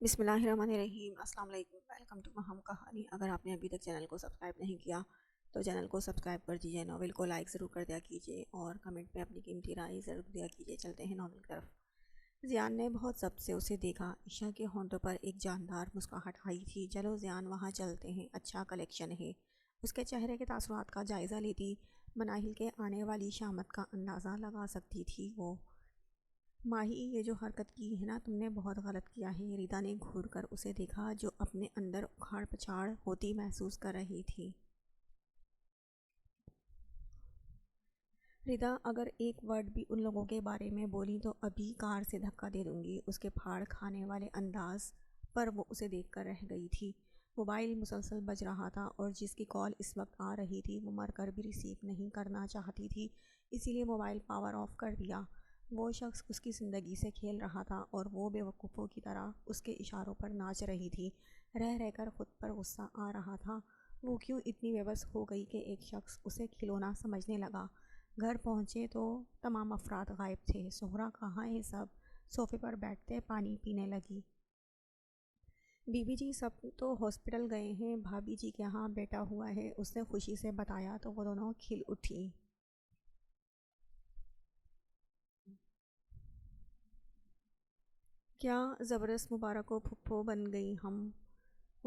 بسم اللہ الرحمن الرحیم۔ السلام علیکم، ویلکم ٹو ہم کہانی۔ اگر آپ نے ابھی تک چینل کو سبسکرائب نہیں کیا تو چینل کو سبسکرائب کر دیجیے، ناول کو لائک ضرور کر دیا کیجیے اور کمنٹ میں اپنی قیمتی رائے ضرور دیا کیجیے۔ چلتے ہیں ناول کی طرف۔ زیان نے بہت ضبط سے اسے دیکھا۔ عشاء کے ہونٹوں پر ایک جاندار مسکراہٹ آئی تھی۔ چلو زیان، وہاں چلتے ہیں، اچھا کلیکشن ہے۔ اس کے چہرے کے تاثرات کا جائزہ لیتی مناہل کے آنے والی شامت کا اندازہ لگا سکتی تھی وہ۔ ماہی، یہ جو حرکت کی ہے نا تم نے، بہت غلط کیا ہے۔ ریتا نے گھور کر اسے دیکھا جو اپنے اندر اکھاڑ پچھاڑ ہوتی محسوس کر رہی تھی۔ ریتا، اگر ایک ورڈ بھی ان لوگوں کے بارے میں بولی تو ابھی کار سے دھکا دے دوں گی۔ اس کے پھاڑ کھانے والے انداز پر وہ اسے دیکھ کر رہ گئی تھی۔ موبائل مسلسل بج رہا تھا اور جس کی کال اس وقت آ رہی تھی وہ مر کر بھی ریسیو نہیں کرنا چاہتی تھی، اسی لیے موبائل پاور آف کر دیا۔ وہ شخص اس کی زندگی سے کھیل رہا تھا اور وہ بے وقوفوں کی طرح اس کے اشاروں پر ناچ رہی تھی۔ رہ رہ کر خود پر غصہ آ رہا تھا۔ وہ کیوں اتنی بے بس ہو گئی کہ ایک شخص اسے کھلونا سمجھنے لگا۔ گھر پہنچے تو تمام افراد غائب تھے۔ زہرہ کہاں ہے؟ سب صوفے پر بیٹھتے پانی پینے لگی۔ بی بی جی سب تو ہاسپٹل گئے ہیں، بھابھی جی کے ہاں بیٹا ہوا ہے، اس نے خوشی سے بتایا تو وہ دونوں کھل اٹھیں۔ کیا زبردست، مبارک ہو پھپھو، بن گئی ہم۔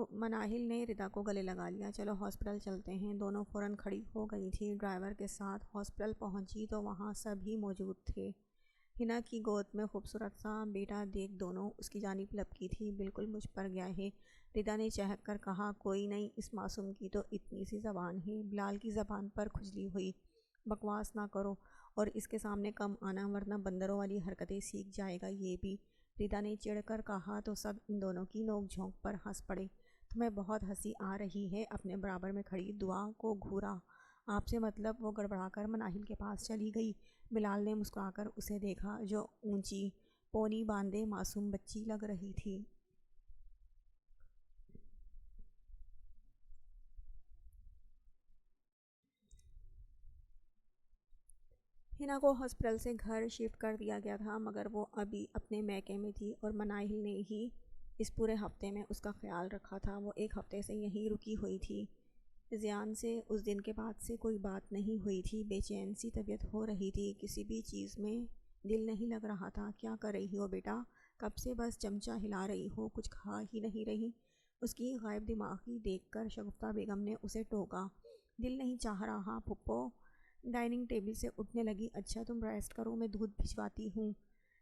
مناہل نے ردا کو گلے لگا لیا۔ چلو ہاسپٹل چلتے ہیں۔ دونوں فوراً کھڑی ہو گئی تھی۔ ڈرائیور کے ساتھ ہاسپٹل پہنچی تو وہاں سبھی موجود تھے۔ ہنا کی گود میں خوبصورت سا بیٹا دیکھ دونوں اس کی جانب لپکی تھی۔ بالکل مجھ پر گیا ہے، ردا نے چہک کر کہا۔ کوئی نہیں، اس معصوم کی تو اتنی سی زبان ہے۔ بلال کی زبان پر کھجلی ہوئی۔ بکواس نہ کرو اور اس کے سامنے کم آنا ورنہ بندروں والی حرکتیں سیکھ جائے گا یہ بھی، ردا نے چڑھ کر کہا تو سب ان دونوں کی نوک جھونک پر ہنس پڑے۔ تمہیں بہت ہنسی آ رہی ہے؟ اپنے برابر میں کھڑی دعا کو گھورا۔ آپ سے مطلب؟ وہ گڑبڑا کر مناہل کے پاس چلی گئی۔ بلال نے مسکرا کر اسے دیکھا جو اونچی پونی باندھے معصوم بچی لگ رہی تھی۔ ہنا کو ہاسپٹل سے گھر شفٹ کر دیا گیا تھا مگر وہ ابھی اپنے میکے میں تھی اور مناہل نے ہی اس پورے ہفتے میں اس کا خیال رکھا تھا۔ وہ ایک ہفتے سے یہیں رکی ہوئی تھی۔ زیان سے اس دن کے بعد سے کوئی بات نہیں ہوئی تھی۔ بے چین سی طبیعت ہو رہی تھی، کسی بھی چیز میں دل نہیں لگ رہا تھا۔ کیا کر رہی ہو بیٹا؟ کب سے بس چمچہ ہلا رہی ہو، کچھ کھا ہی نہیں رہی؟ اس کی غائب دماغی دیکھ کر شگفتہ بیگم نے اسے ٹوکا۔ دل نہیں چاہ رہا پھپھو۔ ڈائننگ ٹیبل سے اٹھنے لگی۔ اچھا تم ریسٹ کرو، میں دودھ بھجواتی ہوں۔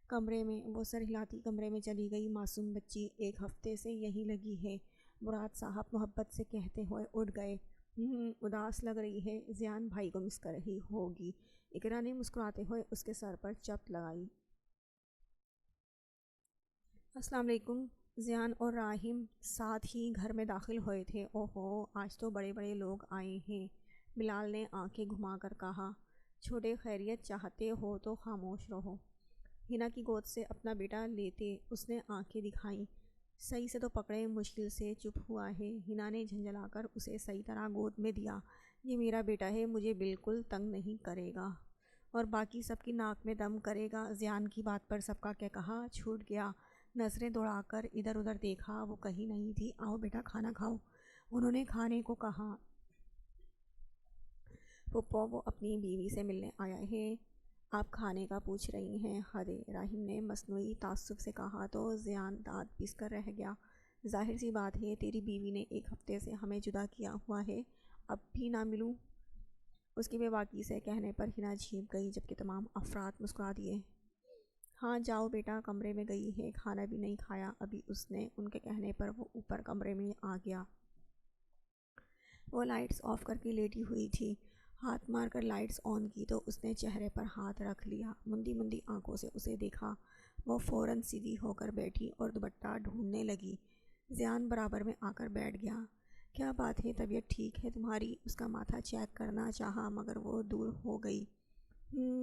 کمرے میں وہ سر ہلاتی کمرے میں چلی گئی۔ معصوم بچی ایک ہفتے سے یہیں لگی ہے، مراد صاحب محبت سے کہتے ہوئے اٹھ گئے۔ اداس لگ رہی ہے، زیان بھائی کو مس کر رہی ہوگی، اقرا نے مسکراتے ہوئے اس کے سر پر چپت لگائی۔ السلام علیکم۔ زیان اور راحم ساتھ ہی گھر میں داخل ہوئے تھے۔ اوہو، آج تو بڑے بڑے لوگ آئے ہیں، بلال نے آنکھیں گھما کر کہا۔ چھوٹے، خیریت چاہتے ہو تو خاموش رہو۔ ہنا کی گود سے اپنا بیٹا لیتے اس نے آنکھیں دکھائیں۔ صحیح سے تو پکڑے، مشکل سے چپ ہوا ہے۔ ہنا نے جھنجھلا کر اسے صحیح طرح گود میں دیا۔ یہ میرا بیٹا ہے، مجھے بالکل تنگ نہیں کرے گا اور باقی سب کی ناک میں دم کرے گا۔ زیان کی بات پر سب کا کہا چھوٹ گیا۔ نظریں دوڑا کر ادھر ادھر دیکھا، وہ کہیں نہیں تھی۔ آؤ بیٹا کھانا کھاؤ، انہوں نے کھانے کو کہا۔ پھپھو، وہ اپنی بیوی سے ملنے آیا ہے، آپ کھانے کا پوچھ رہی ہیں؟ حد ہے، راحم نے مصنوعی تعصب سے کہا تو زیان دانت پیس کر رہ گیا۔ ظاہر سی بات ہے، تیری بیوی نے ایک ہفتے سے ہمیں جدا کیا ہوا ہے، اب بھی نہ ملوں؟ اس کی بے باکی سے کہنے پر ہنا جھینپ گئی جبکہ تمام افراد مسکرا دیے۔ ہاں جاؤ بیٹا، کمرے میں گئی ہے، کھانا بھی نہیں کھایا ابھی اس نے۔ ان کے کہنے پر وہ اوپر کمرے میں آ گیا۔ وہ لائٹس آف کر کے لیٹی ہوئی تھی۔ ہاتھ مار کر لائٹس آن کی تو اس نے چہرے پر ہاتھ رکھ لیا۔ مندی مندی آنکھوں سے اسے دیکھا۔ وہ فوراً سیدھی ہو کر بیٹھی اور دوپٹہ ڈھونڈنے لگی۔ زیان برابر میں آ کر بیٹھ گیا۔ کیا بات ہے، طبیعت ٹھیک ہے تمہاری؟ اس کا ماتھا چیک کرنا چاہا مگر وہ دور ہو گئی۔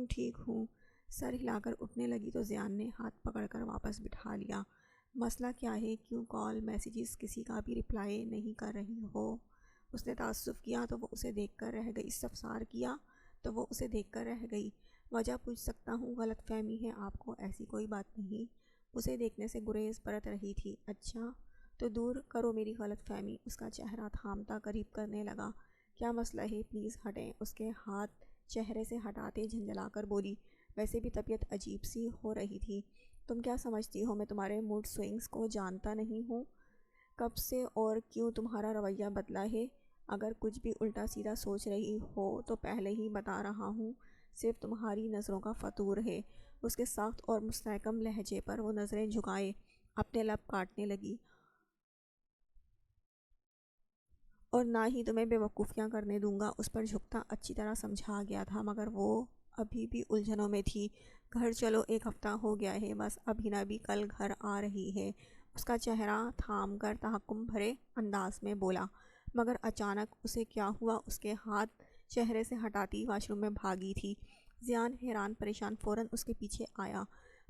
ٹھیک ہوں۔ سر ہلا کر اٹھنے لگی تو زیان نے ہاتھ پکڑ کر واپس بٹھا لیا۔ مسئلہ کیا ہے؟ کیوں کال میسیجز کسی کا بھی رپلائی نہیں کر رہی ہو؟ اس نے تعصب کیا تو وہ اسے دیکھ کر رہ گئی۔ استفسار کیا تو وہ اسے دیکھ کر رہ گئی۔ وجہ پوچھ سکتا ہوں؟ غلط فہمی ہے آپ کو، ایسی کوئی بات نہیں۔ اسے دیکھنے سے گریز برت رہی تھی۔ اچھا تو دور کرو میری غلط فہمی۔ اس کا چہرہ تھامتا قریب کرنے لگا۔ کیا مسئلہ ہے؟ پلیز ہٹیں۔ اس کے ہاتھ چہرے سے ہٹاتے جھنجھلا کر بولی۔ ویسے بھی طبیعت عجیب سی ہو رہی تھی۔ تم کیا سمجھتی ہو میں تمہارے موڈ سوئنگز کو جانتا نہیں ہوں؟ کب سے اور کیوں تمہارا رویہ بدلا ہے؟ اگر کچھ بھی الٹا سیدھا سوچ رہی ہو تو پہلے ہی بتا رہا ہوں، صرف تمہاری نظروں کا فطور ہے۔ اس کے سخت اور مستحکم لہجے پر وہ نظریں جھکائے اپنے لب کاٹنے لگی۔ اور نہ ہی تمہیں بے وقوفیاں کرنے دوں گا۔ اس پر جھکتا اچھی طرح سمجھا گیا تھا، مگر وہ ابھی بھی الجھنوں میں تھی۔ گھر چلو، 1 ہفتہ ہو گیا ہے بس، اب ہنا بھی کل گھر آ رہی ہے۔ اس کا چہرہ تھام کر تحکم بھرے انداز میں بولا، مگر اچانک اسے کیا ہوا؟ اس کے ہاتھ چہرے سے ہٹاتی واش روم میں بھاگی تھی۔ زیان حیران پریشان فوراً اس کے پیچھے آیا۔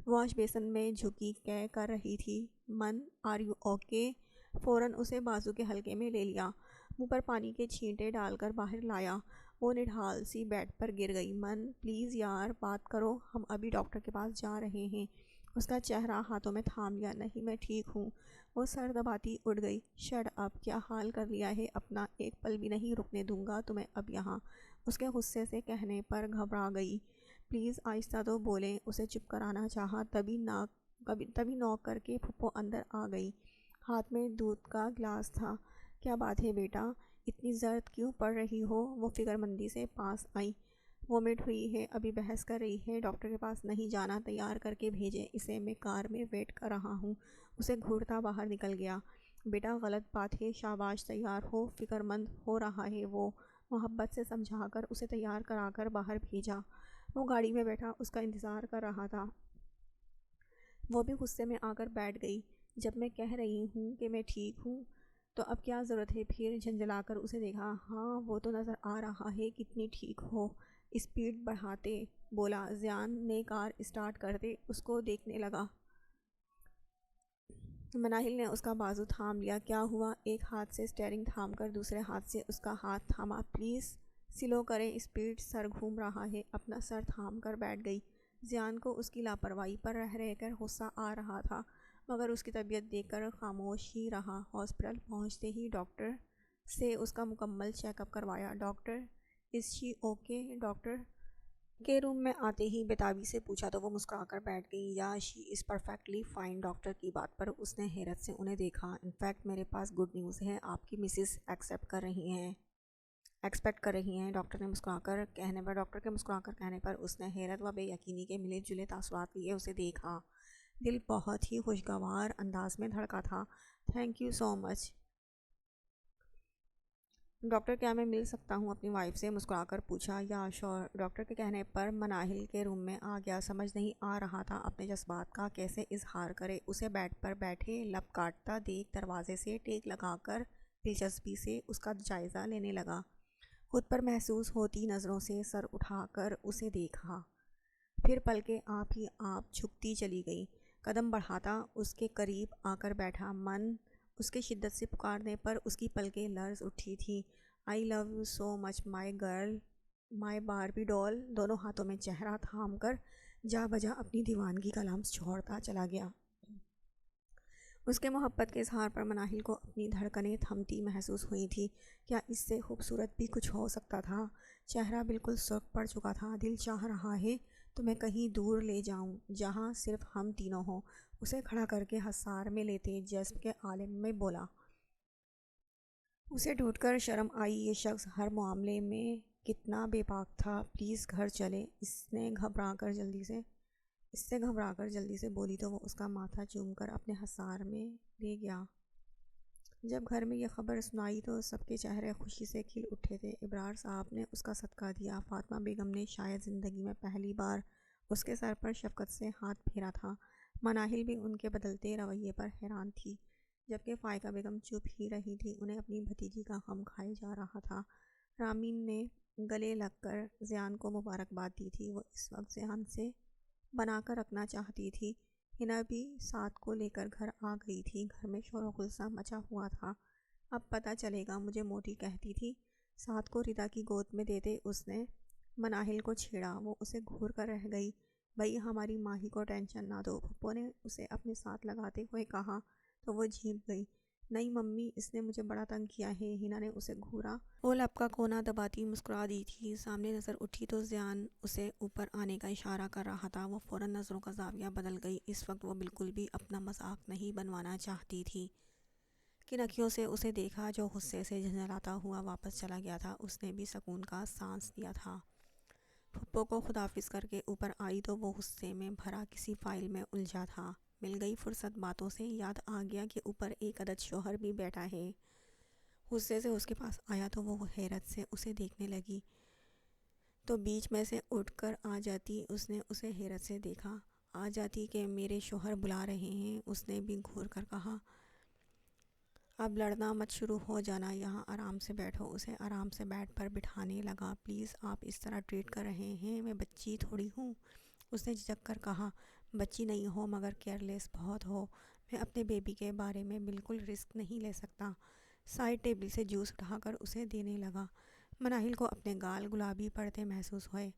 واش بیسن میں جھکی کہہ کر رہی تھی، من آر یو اوکے؟ فوراً اسے بازو کے حلقے میں لے لیا، منہ پر پانی کے چھینٹے ڈال کر باہر لایا۔ وہ نڈھال سی بیڈ پر گر گئی۔ من پلیز یار بات کرو، ہم ابھی ڈاکٹر کے پاس جا رہے ہیں۔ اس کا چہرہ ہاتھوں میں تھام لیا۔ نہیں میں ٹھیک ہوں۔ وہ سر دباتی اٹھ گئی۔ شٹ اپ، کیا حال کر لیا ہے اپنا، ایک پل بھی نہیں رکنے دوں گا تمہیں اب یہاں۔ اس کے غصے سے کہنے پر گھبرا گئی۔ پلیز آہستہ تو بولیں۔ اسے چپ کرانا چاہا، تبھی نوک کر کے پھپھو اندر آ گئی۔ ہاتھ میں دودھ کا گلاس تھا۔ کیا بات ہے بیٹا، اتنی زرد کیوں پڑ رہی ہو؟ وہ فکر مندی سے پاس آئی۔ وومٹ ہوئی ہے، ابھی بحث کر رہی ہے، ڈاکٹر کے پاس نہیں جانا، تیار کر کے بھیجیں اسے، میں کار میں ویٹ کر رہا ہوں۔ اسے گھورتا باہر نکل گیا۔ بیٹا غلط بات ہے، شاباش تیار ہو، فکر مند ہو رہا ہے وہ، محبت سے سمجھا کر اسے تیار کرا کر باہر بھیجا۔ وہ گاڑی میں بیٹھا اس کا انتظار کر رہا تھا۔ وہ بھی غصے میں آ کر بیٹھ گئی۔ جب میں کہہ رہی ہوں کہ میں ٹھیک ہوں تو اب کیا ضرورت ہے؟ پھر جھنجھلا کر اسے دیکھا۔ ہاں وہ تو نظر آ رہا ہے کتنی ٹھیک ہو۔ اسپیڈ بڑھاتے بولا۔ زیان نے کار اسٹارٹ کرتے اس کو دیکھنے لگا۔ مناہل نے اس کا بازو تھام لیا۔ کیا ہوا؟ ایک ہاتھ سے اسٹیئرنگ تھام کر دوسرے ہاتھ سے اس کا ہاتھ تھاما۔ پلیز سلو کریں اسپیڈ، سر گھوم رہا ہے۔ اپنا سر تھام کر بیٹھ گئی۔ زیان کو اس کی لاپرواہی پر رہ کر غصہ آ رہا تھا، مگر اس کی طبیعت دیکھ کر خاموش ہی رہا۔ ہاسپٹل پہنچتے ہی ڈاکٹر سے اس کا مکمل چیک اپ کروایا۔ Doctor is she okay? Doctor کے روم میں آتے ہی بےتابی سے پوچھا تو وہ مسکرا کر بیٹھ گئی۔ یا شی از پرفیکٹلی فائن۔ ڈاکٹر کی بات پر اس نے حیرت سے انہیں دیکھا۔ انفیکٹ میرے پاس گڈ نیوز ہے، آپ کی مسز ایکسپیکٹ کر رہی ہیں۔ ڈاکٹر کے مسکرا کر کہنے پر اس نے حیرت و بے یقینی کے ملے جلے تاثرات لیے اسے دیکھا۔ دل بہت ہی خوشگوار انداز میں دھڑکا تھا۔ Thank you so much doctor, کیا میں مل سکتا ہوں اپنی وائف سے؟ مسکرا کر پوچھا۔ یا شور۔ ڈاکٹر کے کہنے پر مناہل کے روم میں آ گیا۔ سمجھ نہیں آ رہا تھا اپنے جذبات کا کیسے اظہار کرے۔ اسے بیڈ پر بیٹھے لب کاٹتا دیکھ دروازے سے ٹیک لگا کر دلچسپی سے اس کا جائزہ لینے لگا۔ خود پر محسوس ہوتی نظروں سے سر اٹھا کر اسے دیکھا، پھر پلکیں آپ ہی آپ جھکتی چلی گئی۔ قدم بڑھاتا اس کے قریب آ کر بیٹھا۔ من اس کے شدت سے پکارنے پر اس کی پلکیں لرز اٹھی تھیں۔ آئی love you so much my girl, مائی باربی ڈال۔ دونوں ہاتھوں میں چہرہ تھام کر جا بجا اپنی دیوانگی کا لمس چھوڑتا چلا گیا۔ اس کے محبت کے اظہار پر مناہل کو اپنی دھڑکنیں تھمتی محسوس ہوئی تھی۔ کیا اس سے خوبصورت بھی کچھ ہو سکتا تھا؟ چہرہ بالکل سرخ پڑ چکا تھا۔ دل چاہ رہا ہے تمہیں کہیں دور لے جاؤں جہاں صرف ہم تینوں ہوں۔ اسے کھڑا کر کے حصار میں لیتے جسم کے عالم میں بولا۔ اسے ڈھونڈ کر شرم آئی، یہ شخص ہر معاملے میں کتنا بے باک تھا۔ پلیز گھر چلیں، اس سے گھبرا کر جلدی سے بولی تو وہ اس کا ماتھا چوم کر اپنے حصار میں لے گیا۔ جب گھر میں یہ خبر سنائی تو سب کے چہرے خوشی سے کھل اٹھے تھے۔ ابرار صاحب نے اس کا صدقہ دیا۔ فاطمہ بیگم نے شاید زندگی میں پہلی بار اس کے سر پر شفقت سے ہاتھ پھیرا تھا۔ مناہل بھی ان کے بدلتے رویے پر حیران تھی، جبکہ فائقہ بیگم چپ ہی رہی تھی۔ انہیں اپنی بھتیجی کا غم کھائے جا رہا تھا۔ رامین نے گلے لگ کر زیان کو مبارکباد دی تھی۔ وہ اس وقت زیان سے بنا کر رکھنا چاہتی تھی۔ ہنا بھی ساتھ کو لے کر گھر آ گئی تھی۔ گھر میں شور و غل سا مچا ہوا تھا۔ اب پتہ چلے گا، مجھے موٹی کہتی تھی۔ ساتھ کو ردا کی گود میں دیتے اس نے مناہل کو چھیڑا۔ وہ اسے گھور کر رہ گئی۔ بھائی ہماری ماہی کو ٹینشن نہ دو، پھپھو نے اسے اپنے ساتھ لگاتے ہوئے کہا تو وہ جھینک گئی۔ نہیں ممی، اس نے مجھے بڑا تنگ کیا ہے، ہنا نے اسے گھورا۔ وہ لب کا کونا دباتی مسکرا دی تھی۔ سامنے نظر اٹھی تو زیان اسے اوپر آنے کا اشارہ کر رہا تھا۔ وہ فوراً نظروں کا زاویہ بدل گئی۔ اس وقت وہ بالکل بھی اپنا مذاق نہیں بنوانا چاہتی تھی۔ کن اکھیوں سے اسے دیکھا جو غصے سے جھنجھلاتا ہوا واپس چلا گیا تھا، اس نے بھی سکون کا سانس لیا تھا۔ پھپھو کو خداحافظ کر کے اوپر آئی تو وہ غصے میں بھرا کسی فائل میں الجھا تھا۔ مل گئی فرصت باتوں سے، یاد آ گیا کہ اوپر ایک عدد شوہر بھی بیٹھا ہے۔ غصے سے اس کے پاس آیا تو وہ حیرت سے اسے دیکھنے لگی تو بیچ میں سے اٹھ کر آ جاتی۔ اس نے اسے حیرت سے دیکھا۔ آ جاتی کہ میرے شوہر بلا رہے ہیں، اس نے بھی گھور کر کہا۔ اب لڑنا مت شروع ہو جانا، یہاں آرام سے بیٹھو۔ اسے آرام سے بیڈ پر بٹھانے لگا۔ پلیز آپ اس طرح ٹریٹ کر رہے ہیں، میں بچی تھوڑی ہوں، اس نے جھجک کر کہا۔ بچی نہیں ہو مگر کیئرلیس بہت ہو، میں اپنے بیبی کے بارے میں بالکل رسک نہیں لے سکتا۔ سائڈ ٹیبل سے جوس اٹھا کر اسے دینے لگا۔ مناہل کو اپنے گال گلابی پڑتے محسوس ہوئے۔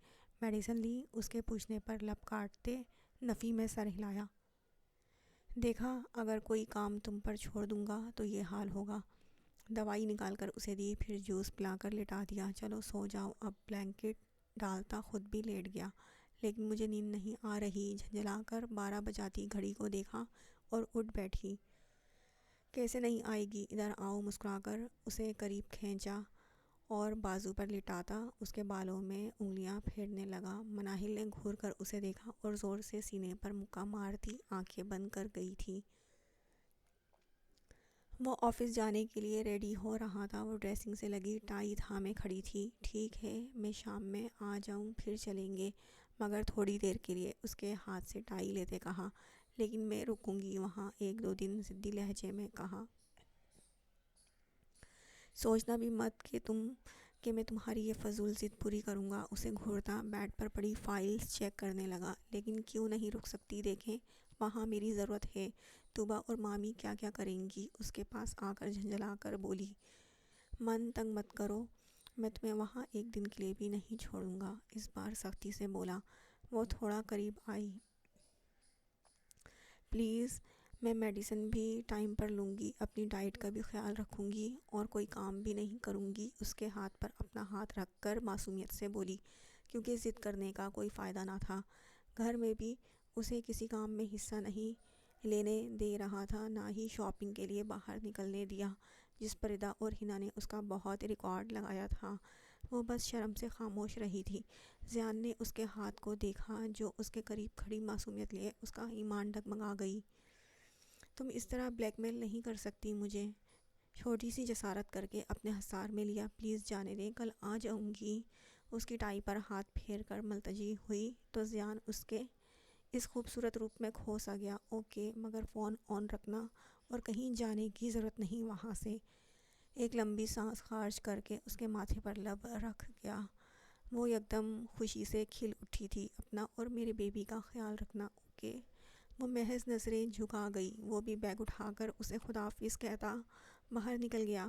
میڈیسن لی؟ اس کے پوچھنے پر لب کاٹتے نفی میں سر ہلایا۔ دیکھا، اگر کوئی کام تم پر چھوڑ دوں گا تو یہ حال ہوگا۔ دوائی نکال کر اسے دی، پھر جوس پلا کر لٹا دیا۔ چلو سو جاؤ اب، بلینکٹ ڈالتا خود بھی لیٹ گیا۔ لیکن مجھے نیند نہیں آ رہی، جھنجھلا کر 12 بجاتی گھڑی کو دیکھا اور اٹھ بیٹھی۔ کیسے نہیں آئے گی، ادھر آؤ، مسکرا کر اسے قریب کھینچا اور بازو پر لٹاتا اس کے بالوں میں انگلیاں پھیرنے لگا۔ مناہل نے گھور کر اسے دیکھا اور زور سے سینے پر مکہ مارتی آنکھیں بند کر گئی تھی۔ وہ آفس جانے کے لیے ریڈی ہو رہا تھا۔ وہ ڈریسنگ سے لگی ٹائی تھامے کھڑی تھی۔ ٹھیک ہے، میں شام میں آ جاؤں، پھر چلیں گے، مگر تھوڑی دیر کے لیے، اس کے ہاتھ سے ٹائی لیتے کہا۔ لیکن میں رکوں گی وہاں 1-2 دن، ضدی لہجے میں کہا۔ سوچنا بھی مت کہ میں تمہاری یہ فضول ضد پوری کروں گا۔ اسے گھورتا بیڈ پر پڑی فائلز چیک کرنے لگا۔ لیکن کیوں نہیں رک سکتی، دیکھیں وہاں میری ضرورت ہے، طوبیٰ اور مامی کیا کیا کریں گی۔ اس کے پاس آ کر جھنجھلا کر بولی۔ من تنگ مت کرو، میں تمہیں وہاں 1 دن کے لیے بھی نہیں چھوڑوں گا، اس بار سختی سے بولا۔ وہ تھوڑا قریب آئی۔ پلیز، میں میڈیسن بھی ٹائم پر لوں گی، اپنی ڈائٹ کا بھی خیال رکھوں گی اور کوئی کام بھی نہیں کروں گی۔ اس کے ہاتھ پر اپنا ہاتھ رکھ کر معصومیت سے بولی، کیونکہ ضد کرنے کا کوئی فائدہ نہ تھا۔ گھر میں بھی اسے کسی کام میں حصہ نہیں لینے دے رہا تھا، نہ ہی شاپنگ کے لیے باہر نکلنے دیا، جس پر ادا اور ہنا نے اس کا بہت ریکارڈ لگایا تھا۔ وہ بس شرم سے خاموش رہی تھی۔ زیان نے اس کے ہاتھ کو دیکھا جو اس کے قریب کھڑی معصومیت لیے اس کا ایمان ڈگمگا گئی۔ تم اس طرح بلیک میل نہیں کر سکتی مجھے، چھوٹی سی جسارت کر کے اپنے حصار میں لیا۔ پلیز جانے دیں، کل آ جاؤں گی۔ اس کی ٹائی پر ہاتھ پھیر کر ملتجی ہوئی تو زیان اس کے اس خوبصورت روپ میں کھو سا گیا۔ اوکے، مگر فون آن رکھنا اور کہیں جانے کی ضرورت نہیں وہاں سے۔ ایک لمبی سانس خارج کر کے اس کے ماتھے پر لب رکھ گیا۔ وہ یکدم خوشی سے کھل اٹھی تھی۔ اپنا اور میرے بیبی کا خیال رکھنا، اوکے؟ وہ محض نظریں جھکا گئی۔ وہ بھی بیگ اٹھا کر اسے خداحافظ کہتا باہر نکل گیا۔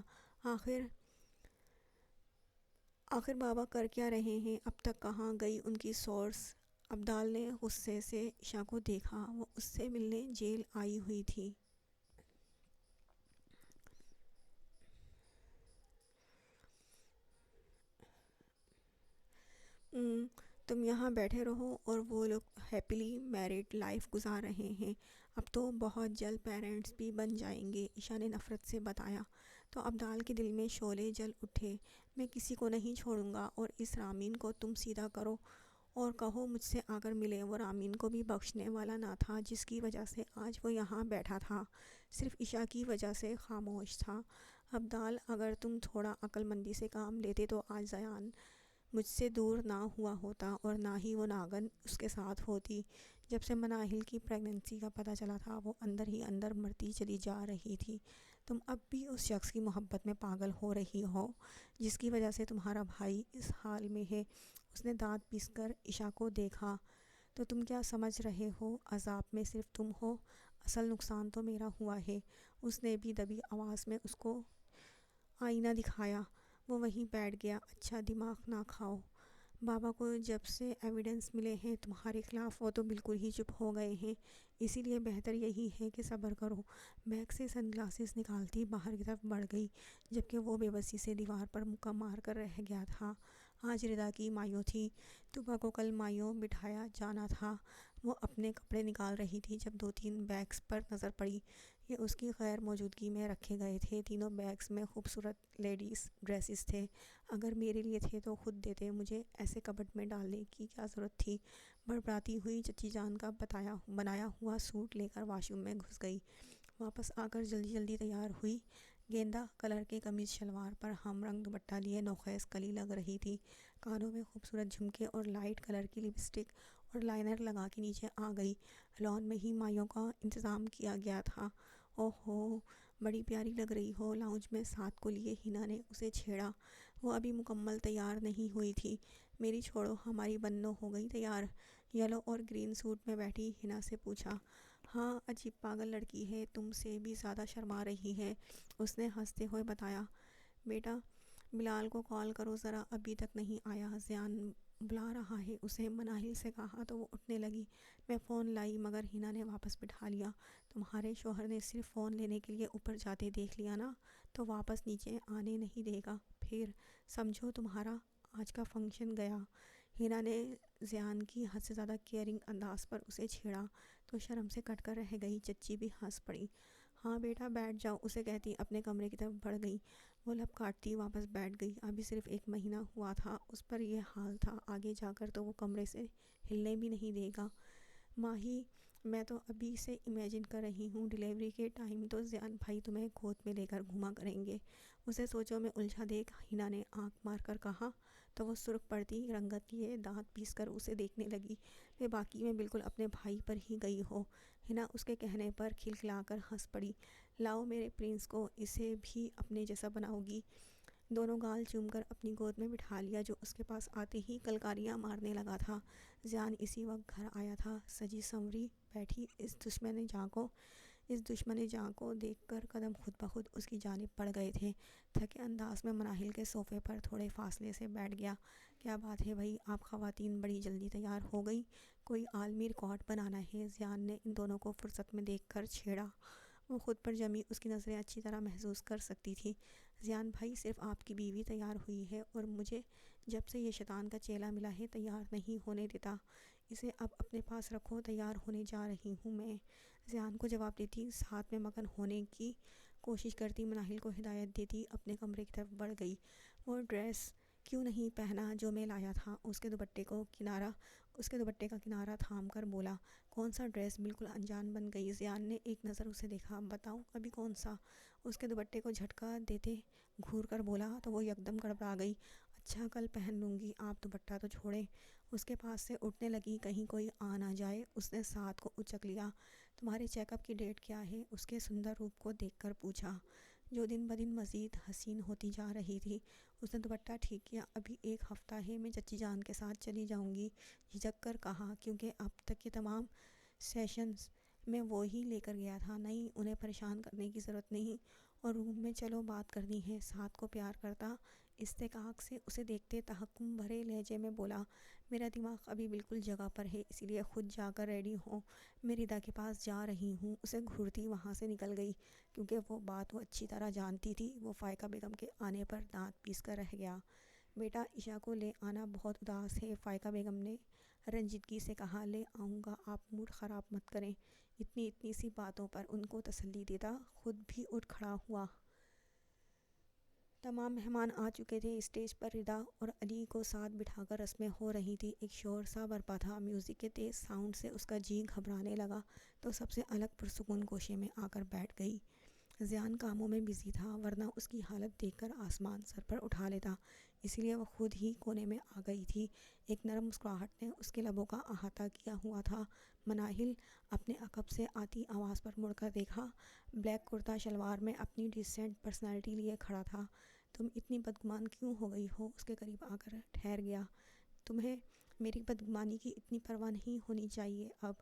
آخر بابا کر کیا رہے ہیں، اب تک کہاں گئی ان کی سورس؟ ابدال نے غصے سے عشا کو دیکھا۔ وہ اس سے ملنے جیل آئی ہوئی تھی۔ تم یہاں بیٹھے رہو اور وہ لوگ ہیپیلی میرڈ لائف گزار رہے ہیں، اب تو بہت جلد پیرنٹس بھی بن جائیں گے، عشا نے نفرت سے بتایا۔ تو ابدال کے دل میں شعلے جل اٹھے۔ میں کسی کو نہیں چھوڑوں گا، اور اس رامین کو تم سیدھا کرو اور کہو مجھ سے آ کر ملے۔ وہ رامین کو بھی بخشنے والا نہ تھا، جس کی وجہ سے آج وہ یہاں بیٹھا تھا، صرف عشا کی وجہ سے خاموش تھا۔ ابدال، اگر تم تھوڑا عقل مندی سے کام لیتے تو آج زیان مجھ سے دور نہ ہوا ہوتا اور نہ ہی وہ ناگن اس کے ساتھ ہوتی۔ جب سے مناہل کی پریگننسی کا پتہ چلا تھا، وہ اندر ہی اندر مرتی چلی جا رہی تھی۔ تم اب بھی اس شخص کی محبت میں پاگل ہو رہی ہو جس کی وجہ سے تمہارا بھائی اس حال میں ہے۔ اس نے دانت پیس کر عشا کو دیکھا۔ تو تم کیا سمجھ رہے ہو عذاب میں صرف تم ہو؟ اصل نقصان تو میرا ہوا ہے۔ اس نے بھی دبی آواز میں اس کو آئینہ دکھایا۔ وہ وہیں بیٹھ گیا۔ اچھا، دماغ نہ کھاؤ، بابا کو جب سے ایویڈنس ملے ہیں تمہارے خلاف وہ تو بالکل ہی چپ ہو گئے ہیں، اسی لیے بہتر یہی ہے کہ صبر کرو۔ بیگ سے سن گلاسز نکالتی باہر کی طرف بڑھ گئی، جبکہ وہ بے بسی سے دیوار پر مکہ مار کر رہ گیا تھا۔ آج ردا کی مایو تھی، طوبیٰ کو کل مایو بٹھایا جانا تھا۔ وہ اپنے کپڑے نکال رہی تھی جب 2-3 بیگز پر نظر پڑی۔ یہ اس کی غیر موجودگی میں رکھے گئے تھے۔ تینوں بیگز میں خوبصورت لیڈیز ڈریسز تھے۔ اگر میرے لیے تھے تو خود دیتے، مجھے ایسے کبٹ میں ڈالنے کی کیا ضرورت تھی؟ بڑبڑاتی ہوئی چچی جان کا بنایا ہوا سوٹ لے کر واش روم میں گھس گئی۔ واپس آ کر جلدی جلدی تیار ہوئی۔ گیندا کلر کے قمیض شلوار پر ہم رنگ دوپٹہ لیے نوخیز کلی لگ رہی تھی۔ کانوں میں خوبصورت جھمکے اور لائٹ کلر کی لپسٹک اور لائنر لگا کے نیچے آ گئی۔ لان میں ہی مایوں کا انتظام کیا گیا تھا۔ اوہو، بڑی پیاری لگ رہی ہو، لاؤنج میں ساتھ کو لیے ہنا نے اسے چھیڑا۔ وہ ابھی مکمل تیار نہیں ہوئی تھی۔ میری چھوڑو، ہماری بنو ہو گئی تیار؟ یلو اور گرین سوٹ میں بیٹھی ہنا سے پوچھا۔ ہاں، عجیب پاگل لڑکی ہے، تم سے بھی زیادہ شرما رہی ہے، اس نے ہنستے ہوئے بتایا۔ بیٹا بلال کو کال کرو ذرا، ابھی تک نہیں آیا، زیان بلا رہا ہے اسے، مناہل سے کہا تو وہ اٹھنے لگی۔ میں فون لائی مگر ہنا نے واپس بٹھا لیا۔ تمہارے شوہر نے صرف فون لینے کے لیے اوپر جاتے دیکھ لیا نا تو واپس نیچے آنے نہیں دے گا، پھر سمجھو تمہارا آج کا فنکشن گیا۔ ہنا نے زیان کی حد سے زیادہ کیئرنگ انداز پر اسے چھیڑا تو شرم سے کٹ کر رہ گئی۔ چچی بھی ہنس پڑی۔ ہاں بیٹا بیٹھ جاؤ، اسے کہتی اپنے کمرے کی طرف بڑھ گئی۔ وہ لب کاٹتی واپس بیٹھ گئی۔ ابھی صرف 1 مہینہ ہوا تھا، اس پر یہ حال تھا، آگے جا کر تو وہ کمرے سے ہلنے بھی نہیں دے گا۔ ماہی، میں تو ابھی سے امیجن کر رہی ہوں، ڈیلیوری کے ٹائم تو زیان بھائی تمہیں گود میں لے کر گھوما کریں گے۔ اسے سوچوں میں الجھا دیکھ ہنا نے آنکھ مار کر کہا تو وہ سرخ پڑتی رنگت لیے دانت پیس کر اسے دیکھنے لگی۔ میں باقی میں بالکل اپنے بھائی پر ہی گئی ہو۔ ہنا اس کے کہنے پر کھلکھلا کر ہنس پڑی۔ لاؤ میرے پرنس کو، اسے بھی اپنے جیسا بناؤ گی؟ دونوں گال چوم کر اپنی گود میں بٹھا لیا، جو اس کے پاس آتے ہی کلکاریاں مارنے لگا تھا۔ زیان اسی وقت گھر آیا تھا، سجی سنوری بیٹھی اس دشمن جاں کو دیکھ کر قدم خود بخود اس کی جانب پڑ گئے تھے۔ تھکے انداز میں مناہل کے صوفے پر تھوڑے فاصلے سے بیٹھ گیا۔ کیا بات ہے بھائی، آپ خواتین بڑی جلدی تیار ہو گئی، کوئی عالمی ریکارڈ بنانا ہے؟ زیان نے ان دونوں کو فرصت میں دیکھ کر چھیڑا۔ وہ خود پر جمی اس کی نظریں اچھی طرح محسوس کر سکتی تھی۔ زیان بھائی، صرف آپ کی بیوی تیار ہوئی ہے اور مجھے جب سے یہ شیطان کا چیلا ملا ہے تیار نہیں ہونے دیتا۔ اسے اب اپنے پاس رکھو، تیار ہونے جا رہی ہوں میں۔ زیان کو جواب دیتی، ساتھ میں مگن ہونے کی کوشش کرتی مناہل کو ہدایت دیتی اپنے کمرے کی طرف بڑھ گئی۔ وہ ڈریس کیوں نہیں پہنا جو میں لایا تھا؟ اس کے دوپٹے کا کنارہ تھام کر بولا۔ کون سا ڈریس؟ بالکل انجان بن گئی۔ زیان نے ایک نظر اسے دیکھا۔ بتاؤ ابھی کون سا؟ اس کے دوپٹے کو جھٹکا دیتے گھور کر بولا تو وہ یکدم گڑبڑا گئی۔ اچھا کل پہن لوں گی، آپ دوپٹہ تو چھوڑیں۔ اس کے پاس سے اٹھنے لگی، کہیں کوئی آ نہ جائے۔ اس نے ساتھ کو اچک لیا۔ تمہارے چیک اپ کی ڈیٹ کیا ہے؟ اس کے سندر روپ کو دیکھ کر پوچھا، جو دن بدن مزید حسین ہوتی جا رہی تھی۔ اس نے دوپٹہ ٹھیک کیا۔ ابھی 1 ہفتہ ہے، میں چچی جان کے ساتھ چلی جاؤں گی، جھجک کر کہا، کیونکہ اب تک کے تمام سیشنز میں وہی لے کر گیا تھا۔ نہیں، انہیں پریشان کرنے کی ضرورت نہیں، اور روم میں چلو بات کرنی ہے۔ ساتھ کو پیار کرتا استحقاق سے اسے دیکھتے تحکم بھرے لہجے میں بولا، میرا دماغ ابھی بالکل جگہ پر ہے، اسی لیے خود جا کر ریڈی ہوں، میں ردا کے پاس جا رہی ہوں۔ اسے گھورتی وہاں سے نکل گئی، کیونکہ وہ بات وہ اچھی طرح جانتی تھی۔ وہ فائقہ بیگم کے آنے پر دانت پیس کر رہ گیا۔ بیٹا عشاء کو لے آنا، بہت اداس ہے، فائقہ بیگم نے رنجیدگی سے کہا۔ لے آؤں گا، آپ موڈ خراب مت کریں۔ اتنی سی باتوں پر ان کو تسلی دیتا خود بھی اٹھ کھڑا ہوا۔ تمام مہمان آ چکے تھے۔ اسٹیج پر ردا اور علی کو ساتھ بٹھا کر رسمیں ہو رہی تھیں۔ ایک شور سا برپا تھا۔ میوزک کے تیز ساؤنڈ سے اس کا جی گھبرانے لگا تو سب سے الگ پرسکون گوشے میں آ کر بیٹھ گئی۔ زیان کاموں میں بزی تھا، ورنہ اس کی حالت دیکھ کر آسمان سر پر اٹھا لیتا، اسی لیے وہ خود ہی کونے میں آ گئی تھی۔ ایک نرم مسکراہٹ نے اس کے لبوں کا احاطہ کیا ہوا تھا۔ مناہل اپنے عقب سے آتی آواز پر مڑ کر دیکھا۔ بلیک کرتا شلوار میں اپنی ڈیسنٹ پرسنالٹی لیے کھڑا تھا۔ تم اتنی بدگمان کیوں ہو گئی ہو؟ اس کے قریب آ کر ٹھہر گیا۔ تمہیں میری بدگمانی کی اتنی پرواہ نہیں ہونی چاہیے اب،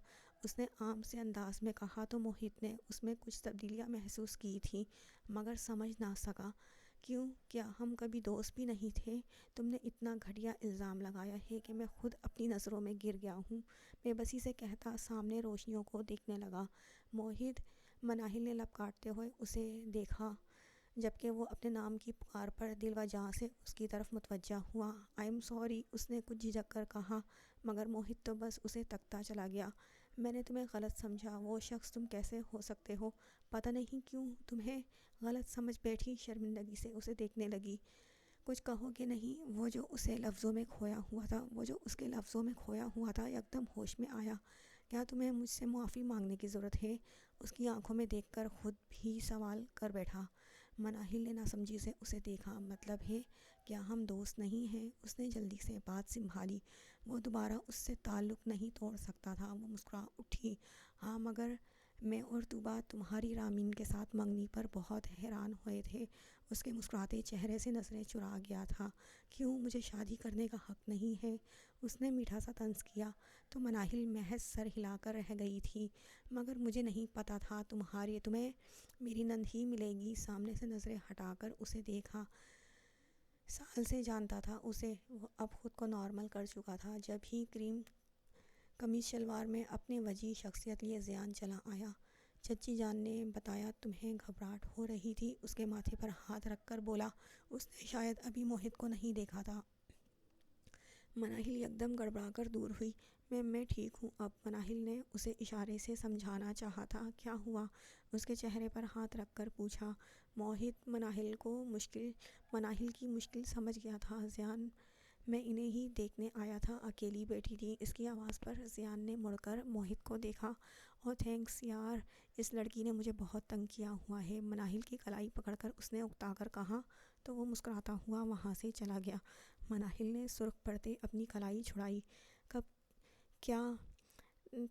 اس نے عام سے انداز میں کہا تو موہت نے اس میں کچھ تبدیلیاں محسوس کی تھیں، مگر سمجھ نہ سکا کیوں، کیا ہم کبھی دوست بھی نہیں تھے؟ تم نے اتنا گھٹیا الزام لگایا ہے کہ میں خود اپنی نظروں میں گر گیا ہوں۔ بے بسی سے کہتا سامنے روشنیوں کو دیکھنے لگا۔ موہت، مناہل نے لب کاٹتے ہوئے اسے دیکھا جبکہ وہ اپنے نام کی پکار پر دل و جاں سے اس کی طرف متوجہ ہوا۔ آئی ایم سوری، اس نے کچھ جھجک کر کہا، مگر موہت تو بس اسے تکتا چلا گیا۔ میں نے تمہیں غلط سمجھا، وہ شخص تم کیسے ہو سکتے ہو؟ پتہ نہیں کیوں تمہیں غلط سمجھ بیٹھی۔ شرمندگی سے اسے دیکھنے لگی۔ کچھ کہو کہ نہیں؟ وہ جو اسے لفظوں میں کھویا ہوا تھا، وہ جو اس کے لفظوں میں کھویا ہوا تھا، یکدم ہوش میں آیا۔ کیا تمہیں مجھ سے معافی مانگنے کی ضرورت ہے؟ اس کی آنکھوں میں دیکھ کر خود بھی سوال کر بیٹھا۔ مناہل نے ناسمجھی سے اسے دیکھا۔ مطلب ہے کیا ہم دوست نہیں ہیں؟ اس نے جلدی سے بات سنبھالی۔ وہ دوبارہ اس سے تعلق نہیں توڑ سکتا تھا۔ وہ مسکرا اٹھی۔ ہاں، مگر میں اور طوبیٰ تمہاری رامین کے ساتھ منگنی پر بہت حیران ہوئے تھے۔ اس کے مسکراتے چہرے سے نظریں چرا گیا تھا۔ کیوں، مجھے شادی کرنے کا حق نہیں ہے؟ اس نے میٹھا سا طنز کیا۔ تو مناہل محض سر ہلا کر رہ گئی تھی۔ مگر مجھے نہیں پتہ تھا تمہیں میری نند ہی ملے گی۔ سامنے سے نظریں ہٹا کر اسے دیکھا۔ سال سے جانتا تھا اسے۔ وہ اب خود کو نارمل کر چکا تھا۔ جب ہی کریم قمیص شلوار میں اپنے وجیح شخصیت لیے زیان چلا آیا۔ چچی جان نے بتایا تمہیں گھبراہٹ ہو رہی تھی؟ اس کے ماتھے پر ہاتھ رکھ کر بولا۔ اس نے شاید ابھی موہت کو نہیں دیکھا تھا۔ مناہل یکدم گڑبڑا کر دور ہوئی۔ میں ٹھیک ہوں اب۔ مناہل نے اسے اشارے سے سمجھانا چاہا تھا۔ کیا ہوا؟ اس کے چہرے پر ہاتھ رکھ کر پوچھا۔ موہت مناہل کی مشکل سمجھ گیا تھا۔ زیان، میں انہیں ہی دیکھنے آیا تھا، اکیلی بیٹھی تھی۔ اس کی آواز پر زیان نے مڑ کر موہت کو دیکھا۔ اوہ تھینکس یار، اس لڑکی نے مجھے بہت تنگ کیا ہوا ہے۔ مناہل کی کلائی پکڑ کر اس نے اکتا کر کہا تو وہ مسکراتا ہوا وہاں سے چلا گیا۔ مناہل نے سرخ پڑتے اپنی کلائی چھڑائی۔ کب کیا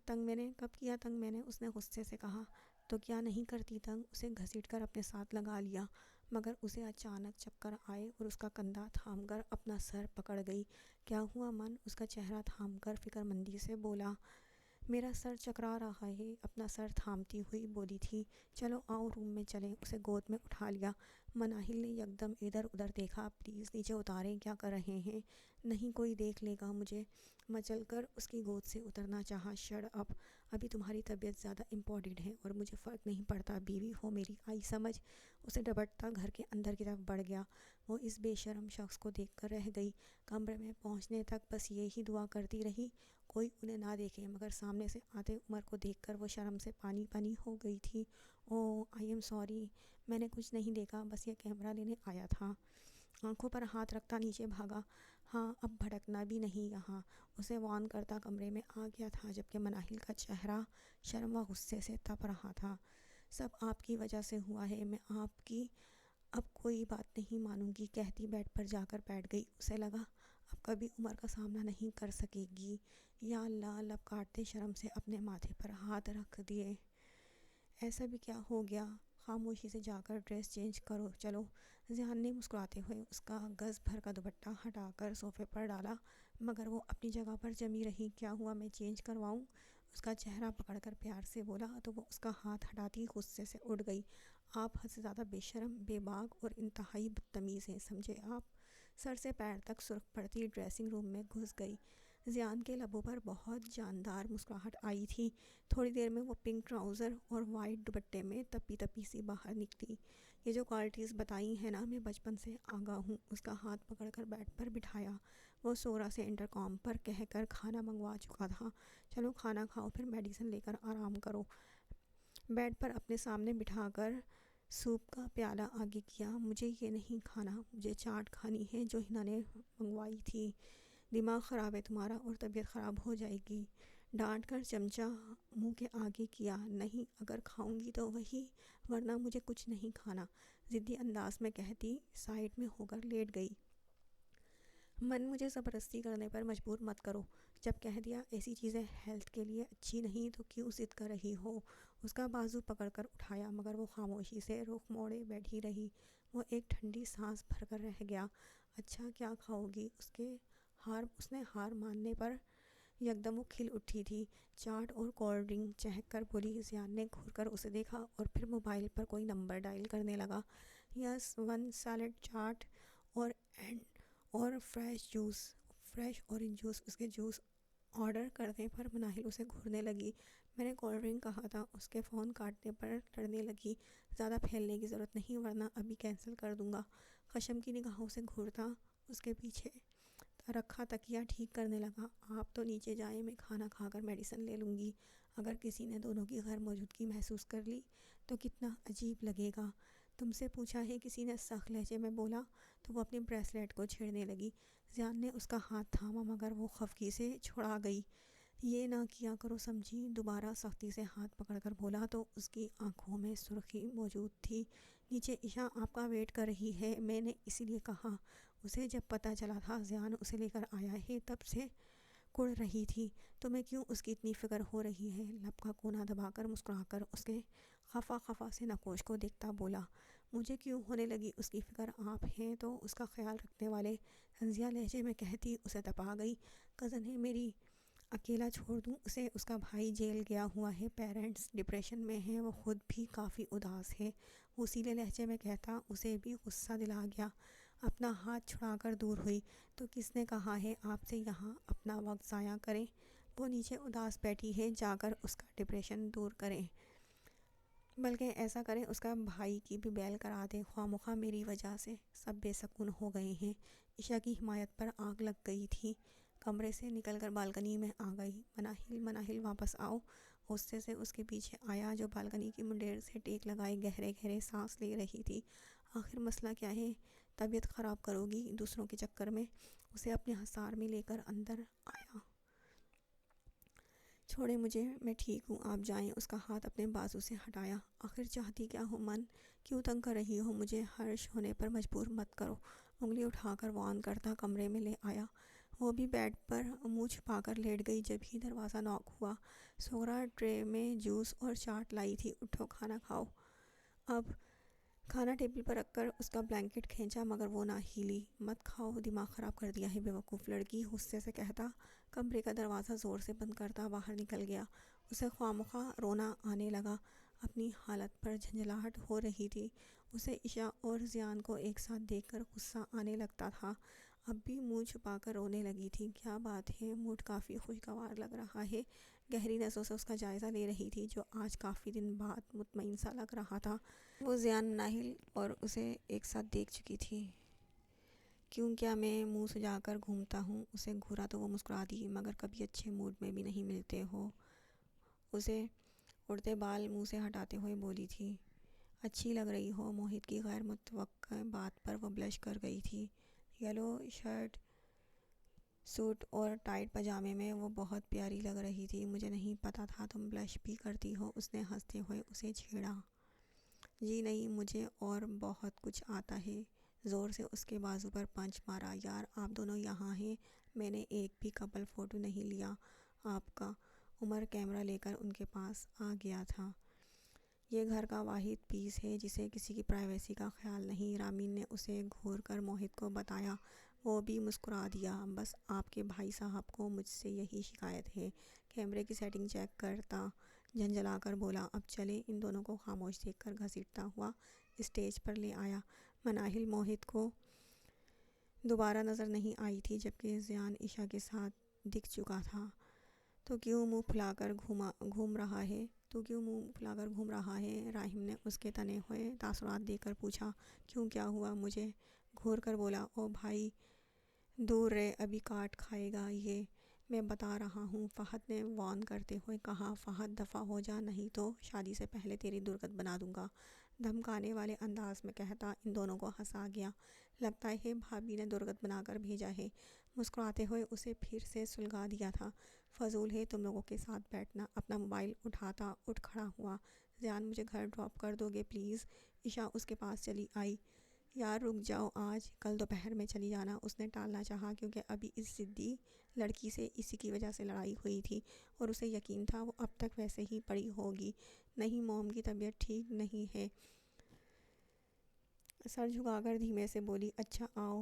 تنگ میں نے؟ اس نے غصے سے کہا۔ تو کیا نہیں کرتی تنگ؟ اسے گھسیٹ کر اپنے ساتھ لگا لیا، مگر اسے اچانک چکر آئے اور اس کا کندھا تھام کر اپنا سر پکڑ گئی۔ کیا ہوا من؟ اس کا چہرہ تھام کر فکر مندی سے بولا۔ میرا سر چکرا رہا ہے، اپنا سر تھامتی ہوئی بولی تھی۔ چلو آؤ روم میں چلیں۔ اسے گود میں اٹھا لیا۔ مناہل نے یکدم ادھر ادھر دیکھا۔ پلیز نیچے اتاریں، کیا کر رہے ہیں؟ نہیں کوئی دیکھ لے گا مجھے۔ مچل کر اس کی گود سے اترنا چاہا۔ شٹ اپ، ابھی تمہاری طبیعت زیادہ امپورٹنٹ ہے اور مجھے فرق نہیں پڑتا، بیوی ہو میری، آئی سمجھ؟ اسے ڈپٹتا گھر کے اندر کی طرف بڑھ گیا۔ وہ اس بے شرم شخص کو دیکھ کر رہ گئی۔ کمرے میں پہنچنے تک بس یہی دعا کرتی رہی کوئی انہیں نہ دیکھے، مگر سامنے سے آتے عمر کو دیکھ کر وہ شرم سے پانی پانی ہو گئی تھی۔ اوہ آئی ایم سوری، میں نے کچھ نہیں دیکھا، بس یہ کیمرہ لینے آیا تھا۔ آنکھوں پر ہاتھ رکھتا نیچے بھاگا۔ ہاں اب بھڑکنا بھی نہیں یہاں، اسے وارن کرتا کمرے میں آ گیا تھا جبکہ مناہل کا چہرہ شرم و غصے سے تپ رہا تھا۔ سب آپ کی وجہ سے ہوا ہے، میں آپ کی اب کوئی بات نہیں مانوں گی، کہتی بیڈ پر جا کر بیٹھ گئی۔ اسے لگا اب کبھی عمر کا سامنا نہیں کر سکے گی۔ یا اللہ، لب کاٹتے شرم سے اپنے ماتھے پر ہاتھ رکھ دیے۔ ایسا بھی کیا ہو گیا؟ خاموشی سے جا کر ڈریس چینج کرو چلو۔ زیان نے مسکراتے ہوئے اس کا گز بھر کا دوپٹہ ہٹا کر صوفے پر ڈالا، مگر وہ اپنی جگہ پر جمی رہی۔ کیا ہوا، میں چینج کرواؤں؟ اس کا چہرہ پکڑ کر پیار سے بولا تو وہ اس کا ہاتھ ہٹاتی غصے سے اٹھ گئی۔ آپ حد سے زیادہ بے شرم، بے باک اور انتہائی بدتمیز ہیں، سمجھے آپ؟ سر سے پیر تک سرخ پڑتی ڈریسنگ روم میں گھس گئی۔ زیان کے لبوں پر بہت جاندار مسکراہٹ آئی تھی۔ تھوڑی دیر میں وہ پنک ٹراؤزر اور وائٹ دوپٹے میں تپی تپی سی باہر نکلی۔ یہ جو کوالٹیز بتائی ہیں نا، میں بچپن سے آگاہ ہوں۔ اس کا ہاتھ پکڑ کر بیڈ پر بٹھایا۔ وہ سورا سے انٹرکام پر کہہ کر کھانا منگوا چکا تھا۔ چلو کھانا کھاؤ، پھر میڈیسن لے کر آرام کرو۔ بیڈ پر اپنے سامنے بٹھا کر سوپ کا پیالہ آگے کیا۔ مجھے یہ نہیں کھانا، مجھے چاٹ کھانی ہے جو ہنا نے منگوائی تھی۔ دماغ خراب ہے تمہارا اور طبیعت خراب ہو جائے گی۔ ڈانٹ کر چمچہ منہ کے آگے کیا۔ نہیں، اگر کھاؤں گی تو وہی، ورنہ مجھے کچھ نہیں کھانا، ضدی انداز میں کہتی سائڈ میں ہو کر لیٹ گئی۔ من، مجھے زبردستی کرنے پر مجبور مت کرو، جب کہہ دیا ایسی چیزیں ہیلتھ کے لیے اچھی نہیں تو کیوں ضد کر رہی ہو؟ اس کا بازو پکڑ کر اٹھایا، مگر وہ خاموشی سے رخ موڑے بیٹھی رہی۔ وہ ایک ٹھنڈی سانس بھر کر رہ گیا۔ اچھا کیا کھاؤ گی؟ اس نے ہار ماننے پر یکدم وہ کھل اٹھی تھی۔ چاٹ اور کولڈ ڈرنک، چہک کر بولی۔ زیان نے گھور کر اسے دیکھا اور پھر موبائل پر کوئی نمبر ڈائل کرنے لگا۔ یس 1 سیلڈ چاٹ اور فریش اورنج جوس. اس کے جوس آرڈر کرنے پر مناہل اسے گھورنے لگی. میں نے کولڈ ڈرنک کہا تھا. اس کے فون کاٹنے پر لڑنے لگی. زیادہ پھیلنے کی ضرورت نہیں ورنہ ابھی کینسل کر دوں گا. خشم کی نگاہوں سے گھورتا اس کے پیچھے رکھا تکیہ ٹھیک کرنے لگا. آپ تو نیچے جائیں, میں کھانا کھا کر میڈیسن لے لوں گی. اگر کسی نے دونوں کی غیر موجودگی محسوس کر لی تو کتنا عجیب لگے گا. تم سے پوچھا ہے, کسی نے سخت لہجے میں بولا تو وہ اپنی بریسلیٹ کو چھیڑنے لگی. زیان نے اس کا ہاتھ تھاما مگر وہ خفگی سے چھڑا گئی. یہ نہ کیا کرو سمجھی. دوبارہ سختی سے ہاتھ پکڑ کر بولا تو اس کی آنکھوں میں سرخی موجود تھی. نیچے عشاء آپ کا ویٹ کر رہی ہے. میں نے اسی لیے کہا. اسے جب پتہ چلا تھا زیان اسے لے کر آیا ہے تب سے کڑ رہی تھی. تمہیں کیوں اس کی اتنی فکر ہو رہی ہے؟ لب کا کونا دبا کر مسکرا کر اس کے خفا سے نقوش کو دیکھتا بولا. مجھے کیوں ہونے لگی اس کی فکر؟ آپ ہیں تو اس کا خیال رکھنے والے. طنزیہ لہجے میں کہتی اسے تپا گئی. کزن ہے میری, اکیلا چھوڑ دوں اسے؟ اس کا بھائی جیل گیا ہوا ہے, پیرنٹس ڈپریشن میں ہیں, وہ خود بھی کافی اداس ہے. وہ اصیلے لہجے میں کہتا. اسے بھی غصہ دلا گیا. اپنا ہاتھ چھڑا کر دور ہوئی. تو کس نے کہا ہے آپ سے یہاں اپنا وقت ضائع کریں؟ وہ نیچے اداس بیٹھی ہے, جا کر اس کا ڈپریشن دور کریں. بلکہ ایسا کریں اس کا بھائی کی بھی بیل کرا دیں. خواہ مخواہ میری وجہ سے سب بے سکون ہو گئے ہیں. عشاء کی حمایت پر آگ لگ گئی تھی. کمرے سے نکل کر بالکنی میں آ گئی. مناہل واپس آؤ. غصے سے اس کے پیچھے آیا جو بالکنی کی منڈیر سے ٹیک لگائے گہرے سانس لے رہی تھی. آخر مسئلہ کیا ہے؟ طبیعت خراب کرو گی دوسروں کے چکر میں. اسے اپنے حصار میں لے کر اندر آیا. چھوڑیں مجھے, میں ٹھیک ہوں, آپ جائیں. اس کا ہاتھ اپنے بازو سے ہٹایا. آخر چاہتی کیا ہو من؟ کیوں تنگ کر رہی ہو مجھے؟ ہرش ہونے پر مجبور مت کرو. انگلی اٹھا کر وان کرتا کمرے میں لے آیا. وہ بھی بیڈ پر منہ چھپا کر لیٹ گئی. جب ہی دروازہ ناک ہوا. سغرا ٹرے میں جوس اور چاٹ لائی تھی. اٹھو کھانا کھاؤ. اب کھانا ٹیبل پر رکھ کر اس کا بلینکٹ کھینچا مگر وہ نہ ہلی. مت کھاؤ, دماغ خراب کر دیا ہے بیوقوف لڑکی. غصے سے کہتا کمرے کا دروازہ زور سے بند کرتا باہر نکل گیا. اسے خواہ مخواہ رونا آنے لگا. اپنی حالت پر جھنجھلاہٹ ہو رہی تھی. اسے عشاء اور زیان کو ایک ساتھ دیکھ کر غصہ آنے لگتا تھا. اب بھی منہ چھپا کر رونے لگی تھی. کیا بات ہے؟ موڈ کافی خوشگوار لگ رہا ہے. گہری نظروں سے اس کا جائزہ لے رہی تھی جو آج کافی دن بعد مطمئن سا لگ رہا تھا. وہ زیان, مناہل اور اسے ایک ساتھ دیکھ چکی تھی. کیوں, کیا میں منہ سجا کر گھومتا ہوں؟ اسے گھورا تو وہ مسکرا دی. مگر کبھی اچھے موڈ میں بھی نہیں ملتے ہو. اسے اڑتے بال منہ سے ہٹاتے ہوئے بولی تھی. اچھی لگ رہی ہو. موہت کی غیر متوقع بات پر وہ بلش کر گئی تھی. یلو شرٹ, سوٹ اور ٹائٹ پاجامے میں وہ بہت پیاری لگ رہی تھی. مجھے نہیں پتا تھا تم بلش بھی کرتی ہو. اس نے ہنستے ہوئے اسے چھیڑا. جی نہیں, مجھے اور بہت کچھ آتا ہے. زور سے اس کے بازو پر پنچ مارا. یار آپ دونوں یہاں ہیں, میں نے ایک بھی کپل فوٹو نہیں لیا آپ کا. عمر کیمرہ لے کر ان کے پاس آ گیا تھا. یہ گھر کا واحد پیس ہے جسے کسی کی پرائیویسی کا خیال نہیں. رامین نے اسے گھور کر موہت کو بتایا. وہ بھی مسکرا دیا. بس آپ کے بھائی صاحب کو مجھ سے یہی شکایت ہے. کیمرے کی سیٹنگ چیک کرتا جھنجھلا کر بولا. اب چلیں. ان دونوں کو خاموش دیکھ کر گھسیٹتا ہوا اسٹیج پر لے آیا. مناہل موہت کو دوبارہ نظر نہیں آئی تھی جبکہ زیان عشاء کے ساتھ دکھ چکا تھا. تو کیوں منہ پھلا کر گھوم رہا ہے؟ راہم نے اس کے تنے ہوئے تاثرات دیکھ کر پوچھا. کیوں, کیا ہوا؟ مجھے گھور کر بولا. او بھائی دور رہ, ابھی کاٹ کھائے گا یہ. میں بتا رہا ہوں, فہد نے وارن کرتے ہوئے کہا. فہد دفع ہو جا, نہیں تو شادی سے پہلے تیری درگت بنا دوں گا. دھمکانے والے انداز میں کہتا. ان دونوں کو ہنسا گیا. لگتا ہے بھابھی نے درگت بنا کر بھیجا ہے. مسکراتے ہوئے اسے پھر سے سلگا دیا تھا. فضول ہے تم لوگوں کے ساتھ بیٹھنا. اپنا موبائل اٹھاتا اٹھ کھڑا ہوا. زیان مجھے گھر ڈراپ کر دو گے پلیز؟ عشاء اس کے پاس چلی آئی. یار رک جاؤ, آج کل دوپہر میں چلی جانا. اس نے ٹالنا چاہا کیونکہ ابھی اس ضدی لڑکی سے اسی کی وجہ سے لڑائی ہوئی تھی اور اسے یقین تھا وہ اب تک ویسے ہی پڑی ہوگی. نہیں, موم کی طبیعت ٹھیک نہیں ہے. سر جھکا کر دھیمے سے بولی. اچھا آؤ.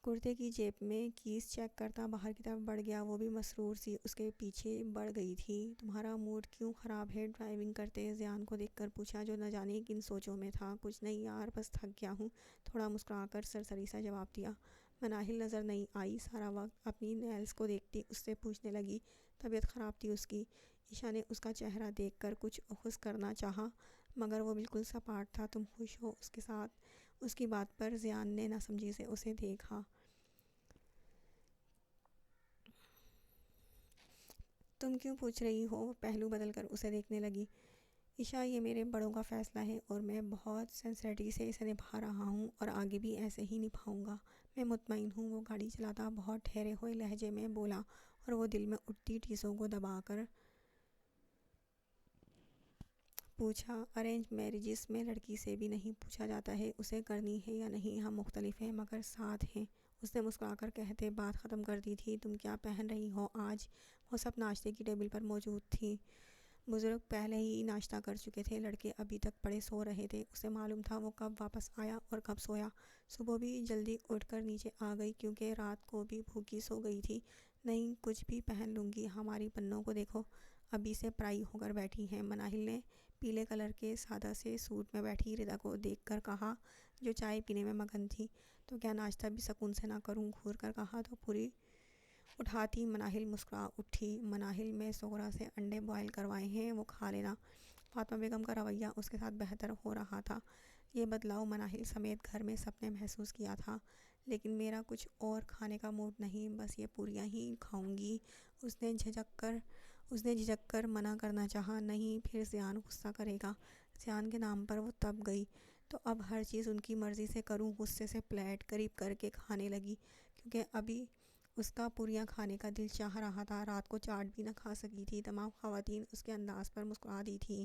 کرتے کی جیب میں کیس چیک کرتا باہر کی طرف بڑھ گیا۔ وہ بھی مسرور سی اس کے پیچھے بڑھ گئی تھی۔ تمہارا موڈ کیوں خراب ہے؟ ڈرائیونگ کرتے زیان کو دیکھ کر پوچھا، جو نہ جانے کن سوچوں میں تھا۔ کچھ نہیں یار، بس تھک گیا ہوں، تھوڑا مسکرا کر سرسری سا جواب دیا۔ مناہل نظر نہیں آئی۔ سارا وقت اپنی نیلس کو دیکھتی اس سے پوچھنے لگی۔ طبیعت خراب تھی اس کی۔ عشاء نے اس کا چہرہ دیکھ کر کچھ اخذ کرنا چاہا، مگر وہ بالکل سپاٹ تھا۔ تم خوش ہو اس کے ساتھ؟ اس کی بات پر زیان نے ناسمجھی سے اسے دیکھا۔ تم کیوں پوچھ رہی ہو؟ پہلو بدل کر اسے دیکھنے لگی۔ عشاء، یہ میرے بڑوں کا فیصلہ ہے اور میں بہت سنسیریٹی سے اسے نبھا رہا ہوں اور آگے بھی ایسے ہی نبھاؤں گا۔ میں مطمئن ہوں۔ وہ گاڑی چلاتا بہت ٹھہرے ہوئے لہجے میں بولا، اور وہ دل میں اٹھتی ٹھیسوں کو دبا کر پوچھا، ارینج میرجز میں لڑکی سے بھی نہیں پوچھا جاتا ہے اسے کرنی ہے یا نہیں، ہم مختلف ہیں مگر ساتھ ہیں۔ اس نے مسکرا کر کہتے بات ختم کر دی تھی۔ تم کیا پہن رہی ہو آج؟ وہ سب ناشتے کی ٹیبل پر موجود تھی۔ بزرگ پہلے ہی ناشتہ کر چکے تھے، لڑکے ابھی تک پڑے سو رہے تھے۔ اسے معلوم تھا وہ کب واپس آیا اور کب سویا۔ صبح بھی جلدی اٹھ کر نیچے آ گئی کیونکہ رات کو بھی بھوکی سو گئی تھی۔ نہیں، کچھ بھی پہن لوں گی، ہماری پنوں کو دیکھو، ابھی سے پرائی ہو کر بیٹھی ہیں۔ مناہل نے پیلے کلر کے سادہ سے سوٹ میں بیٹھی ردا کو دیکھ کر کہا، جو چائے پینے میں مگن تھی۔ تو کیا ناشتہ بھی سکون سے نہ کروں؟ گھور کر کہا تو پوری اٹھاتی۔ مناہل مسکرا اٹھی۔ مناہل، میں سغرا سے انڈے بوائل کروائے ہیں، وہ کھا لینا۔ فاطمہ بیگم کا رویہ اس کے ساتھ بہتر ہو رہا تھا۔ یہ بدلاؤ مناہل سمیت گھر میں سب نے محسوس کیا تھا۔ لیکن میرا کچھ اور کھانے کا موڈ نہیں، بس یہ پوریاں ہی کھاؤں گی۔ اس نے جھجک کر منع کرنا چاہا، نہیں پھر زیان غصہ کرے گا۔ زیان کے نام پر وہ تپ گئی۔ تو اب ہر چیز ان کی مرضی سے کروں؟ غصے سے پلیٹ قریب کر کے کھانے لگی، کیونکہ ابھی اس کا پوریاں کھانے کا دل چاہ رہا تھا۔ رات کو چاٹ بھی نہ کھا سکی تھی۔ تمام خواتین اس کے انداز پر مسکرا دی تھیں۔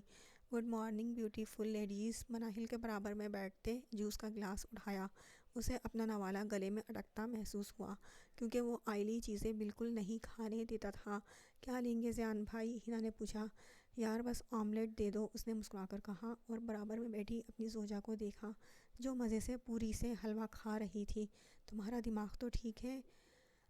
Good morning beautiful ladies. Manahil کے برابر میں بیٹھتے جوس کا گلاس اٹھایا۔ اسے اپنا نوالا گلے میں اٹکتا محسوس ہوا، کیونکہ وہ آئلی چیزیں بالکل نہیں کھانے دیتا تھا۔ کیا لیں گے زیان بھائی؟ ہنا نے پوچھا۔ یار بس آملیٹ دے دو، اس نے مسکرا کر کہا، اور برابر میں بیٹھی اپنی زوجہ کو دیکھا جو مزے سے پوری سے حلوہ کھا رہی تھی۔ تمہارا دماغ تو ٹھیک ہے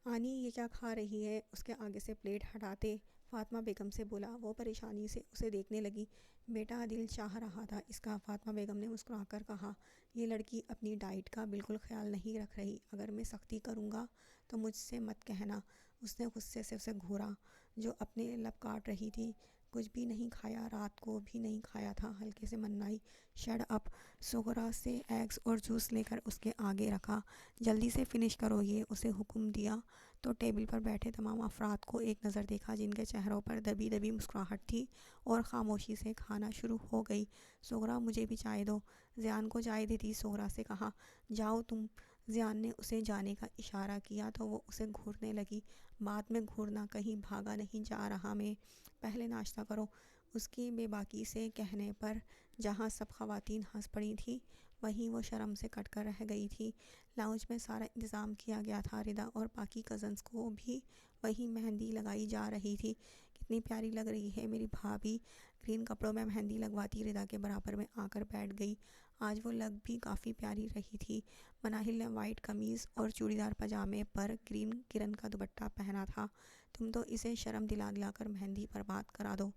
آنی، یہ کیا کھا رہی ہے؟ اس کے آگے سے پلیٹ ہٹاتے فاطمہ بیگم سے بولا۔ وہ پریشانی سے اسے دیکھنے لگی۔ بیٹا دل چاہ رہا تھا اس کا، فاطمہ بیگم نے مسکرا کر کہا۔ یہ لڑکی اپنی ڈائٹ کا بالکل خیال نہیں رکھ رہی، اگر میں سختی کروں گا تو مجھ سے مت کہنا۔ اس نے غصے سے اسے گھورا، جو اپنے لب کاٹ رہی تھی۔ کچھ بھی نہیں کھایا، رات کو بھی نہیں کھایا تھا، ہلکے سے منائی۔ Shut up. سغرا سے ایگز اور جوس لے کر اس کے آگے رکھا۔ جلدی سے فنش کرو یہ، اسے حکم دیا تو ٹیبل پر بیٹھے تمام افراد کو ایک نظر دیکھا، جن کے چہروں پر دبی دبی مسکراہٹ تھی اور خاموشی سے کھانا شروع ہو گئی۔ سغرا، مجھے بھی چائے دو، زیان کو چائے دیتی سغرا سے کہا۔ جاؤ تم۔ زیان نے اسے جانے کا اشارہ کیا تو وہ اسے گھورنے لگی۔ بعد میں گھورنا، کہیں بھاگا نہیں جا رہا میں، پہلے ناشتہ کرو۔ اس کی بے باکی سے کہنے پر جہاں سب خواتین ہنس پڑی تھیں، وہیں وہ شرم سے کٹ کر رہ گئی تھی۔ لاؤنج میں سارا انتظام کیا گیا تھا۔ ردا اور باقی کزنز کو بھی وہیں مہندی لگائی جا رہی تھی۔ کتنی پیاری لگ رہی ہے میری بھابھی۔ گرین کپڑوں میں مہندی لگواتی ردا کے برابر میں آ کر بیٹھ گئی۔ آج وہ لگ بھی کافی پیاری رہی تھی۔ مناہل نے وائٹ قمیض اور چوڑی دار پاجامے پر گرین کرن کا دوپٹہ پہنا تھا۔ تم تو اسے شرم دلا دلا کر مہندی برباد کرا دو۔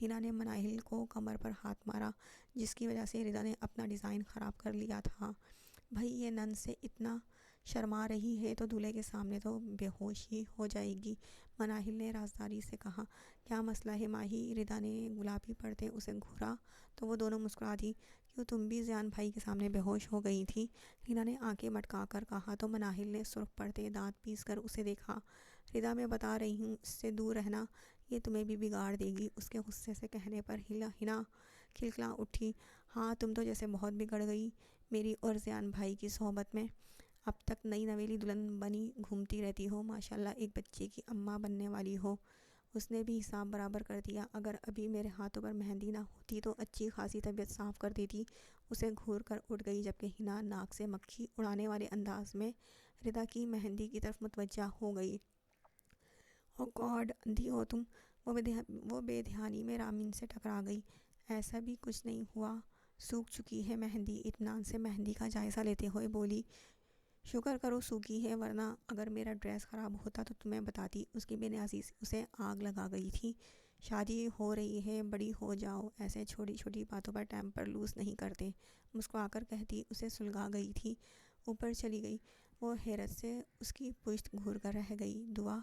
ہنا نے مناہل کو کمر پر ہاتھ مارا، جس کی وجہ سے ردا نے اپنا ڈیزائن خراب کر لیا تھا۔ بھئی یہ نن سے اتنا شرما رہی ہے تو دولہے کے سامنے تو بے ہوش ہی ہو جائے گی، مناہل نے رازداری سے کہا۔ کیا مسئلہ ہے ماہی؟ ردا نے گلابی پڑتے اسے گھورا تو وہ دونوں مسکرا دی۔ کیوں تم بھی زیان بھائی کے سامنے بے ہوش ہو گئی تھی؟ ہنا نے آنکھیں مٹکا کر کہا تو مناہل نے سرخ پڑتے دانت پیس کر اسے دیکھا۔ ردا، میں بتا رہی ہوں اس سے دور رہنا، یہ تمہیں بھی بگاڑ دے گی۔ اس کے غصے سے کہنے پر ہنا کھلکھلا اٹھی۔ ہاں تم تو جیسے بہت بگڑ گئی میری اور زیان بھائی کی صحبت میں، اب تک نئی نویلی دلہن بنی گھومتی رہتی ہو، ماشاءاللہ ایک بچے کی اماں بننے والی ہو۔ اس نے بھی حساب برابر کر دیا۔ اگر ابھی میرے ہاتھوں پر مہندی نہ ہوتی تو اچھی خاصی طبیعت صاف کر دیتی۔ اسے گھور کر اٹھ گئی، جبکہ ہنا ناک سے مکھی اڑانے والے انداز میں ردا کی مہندی کی طرف متوجہ ہو گئی۔ او گاڈ، اندھی ہو تم؟ وہ بے دھیانی میں رامین سے ٹکرا گئی۔ ایسا بھی کچھ نہیں ہوا، سوکھ چکی ہے مہندی، اطمینان سے مہندی کا جائزہ لیتے ہوئے بولی۔ شکر کرو سوکھی ہے، ورنہ اگر میرا ڈریس خراب ہوتا تو تمہیں بتاتی۔ اس کی بے نیازی سے اسے آگ لگا گئی تھی۔ شادی ہو رہی ہے، بڑی ہو جاؤ، ایسے چھوٹی چھوٹی باتوں پر ٹیمپر لوز نہیں کرتے، مسکرا کر کہتی اسے سلگا گئی تھی۔ اوپر چلی گئی۔ وہ حیرت سے اس کی پشت گھور کر رہ گئی۔ دعا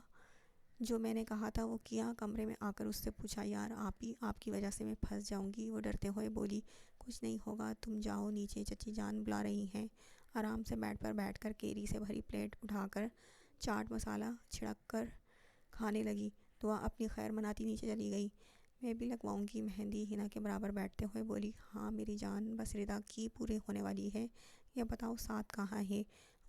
جو میں نے کہا تھا وہ کیا؟ کمرے میں آ کر اس سے پوچھا۔ یار آپ کی وجہ سے میں پھنس جاؤں گی، وہ ڈرتے ہوئے بولی۔ کچھ نہیں ہوگا، تم جاؤ نیچے، چچی جان بلا رہی ہیں۔ آرام سے بیڈ پر بیٹھ کر کیری سے بھری پلیٹ اٹھا کر چاٹ مسالہ چھڑک کر کھانے لگی۔ دعا اپنی خیر مناتی نیچے چلی گئی۔ میں بھی لگواؤں گی مہندی، ہنا کے برابر بیٹھتے ہوئے بولی۔ ہاں میری جان، بس ردا کی پوری ہونے والی ہے۔ یہ بتاؤ ساتھ کہاں ہے؟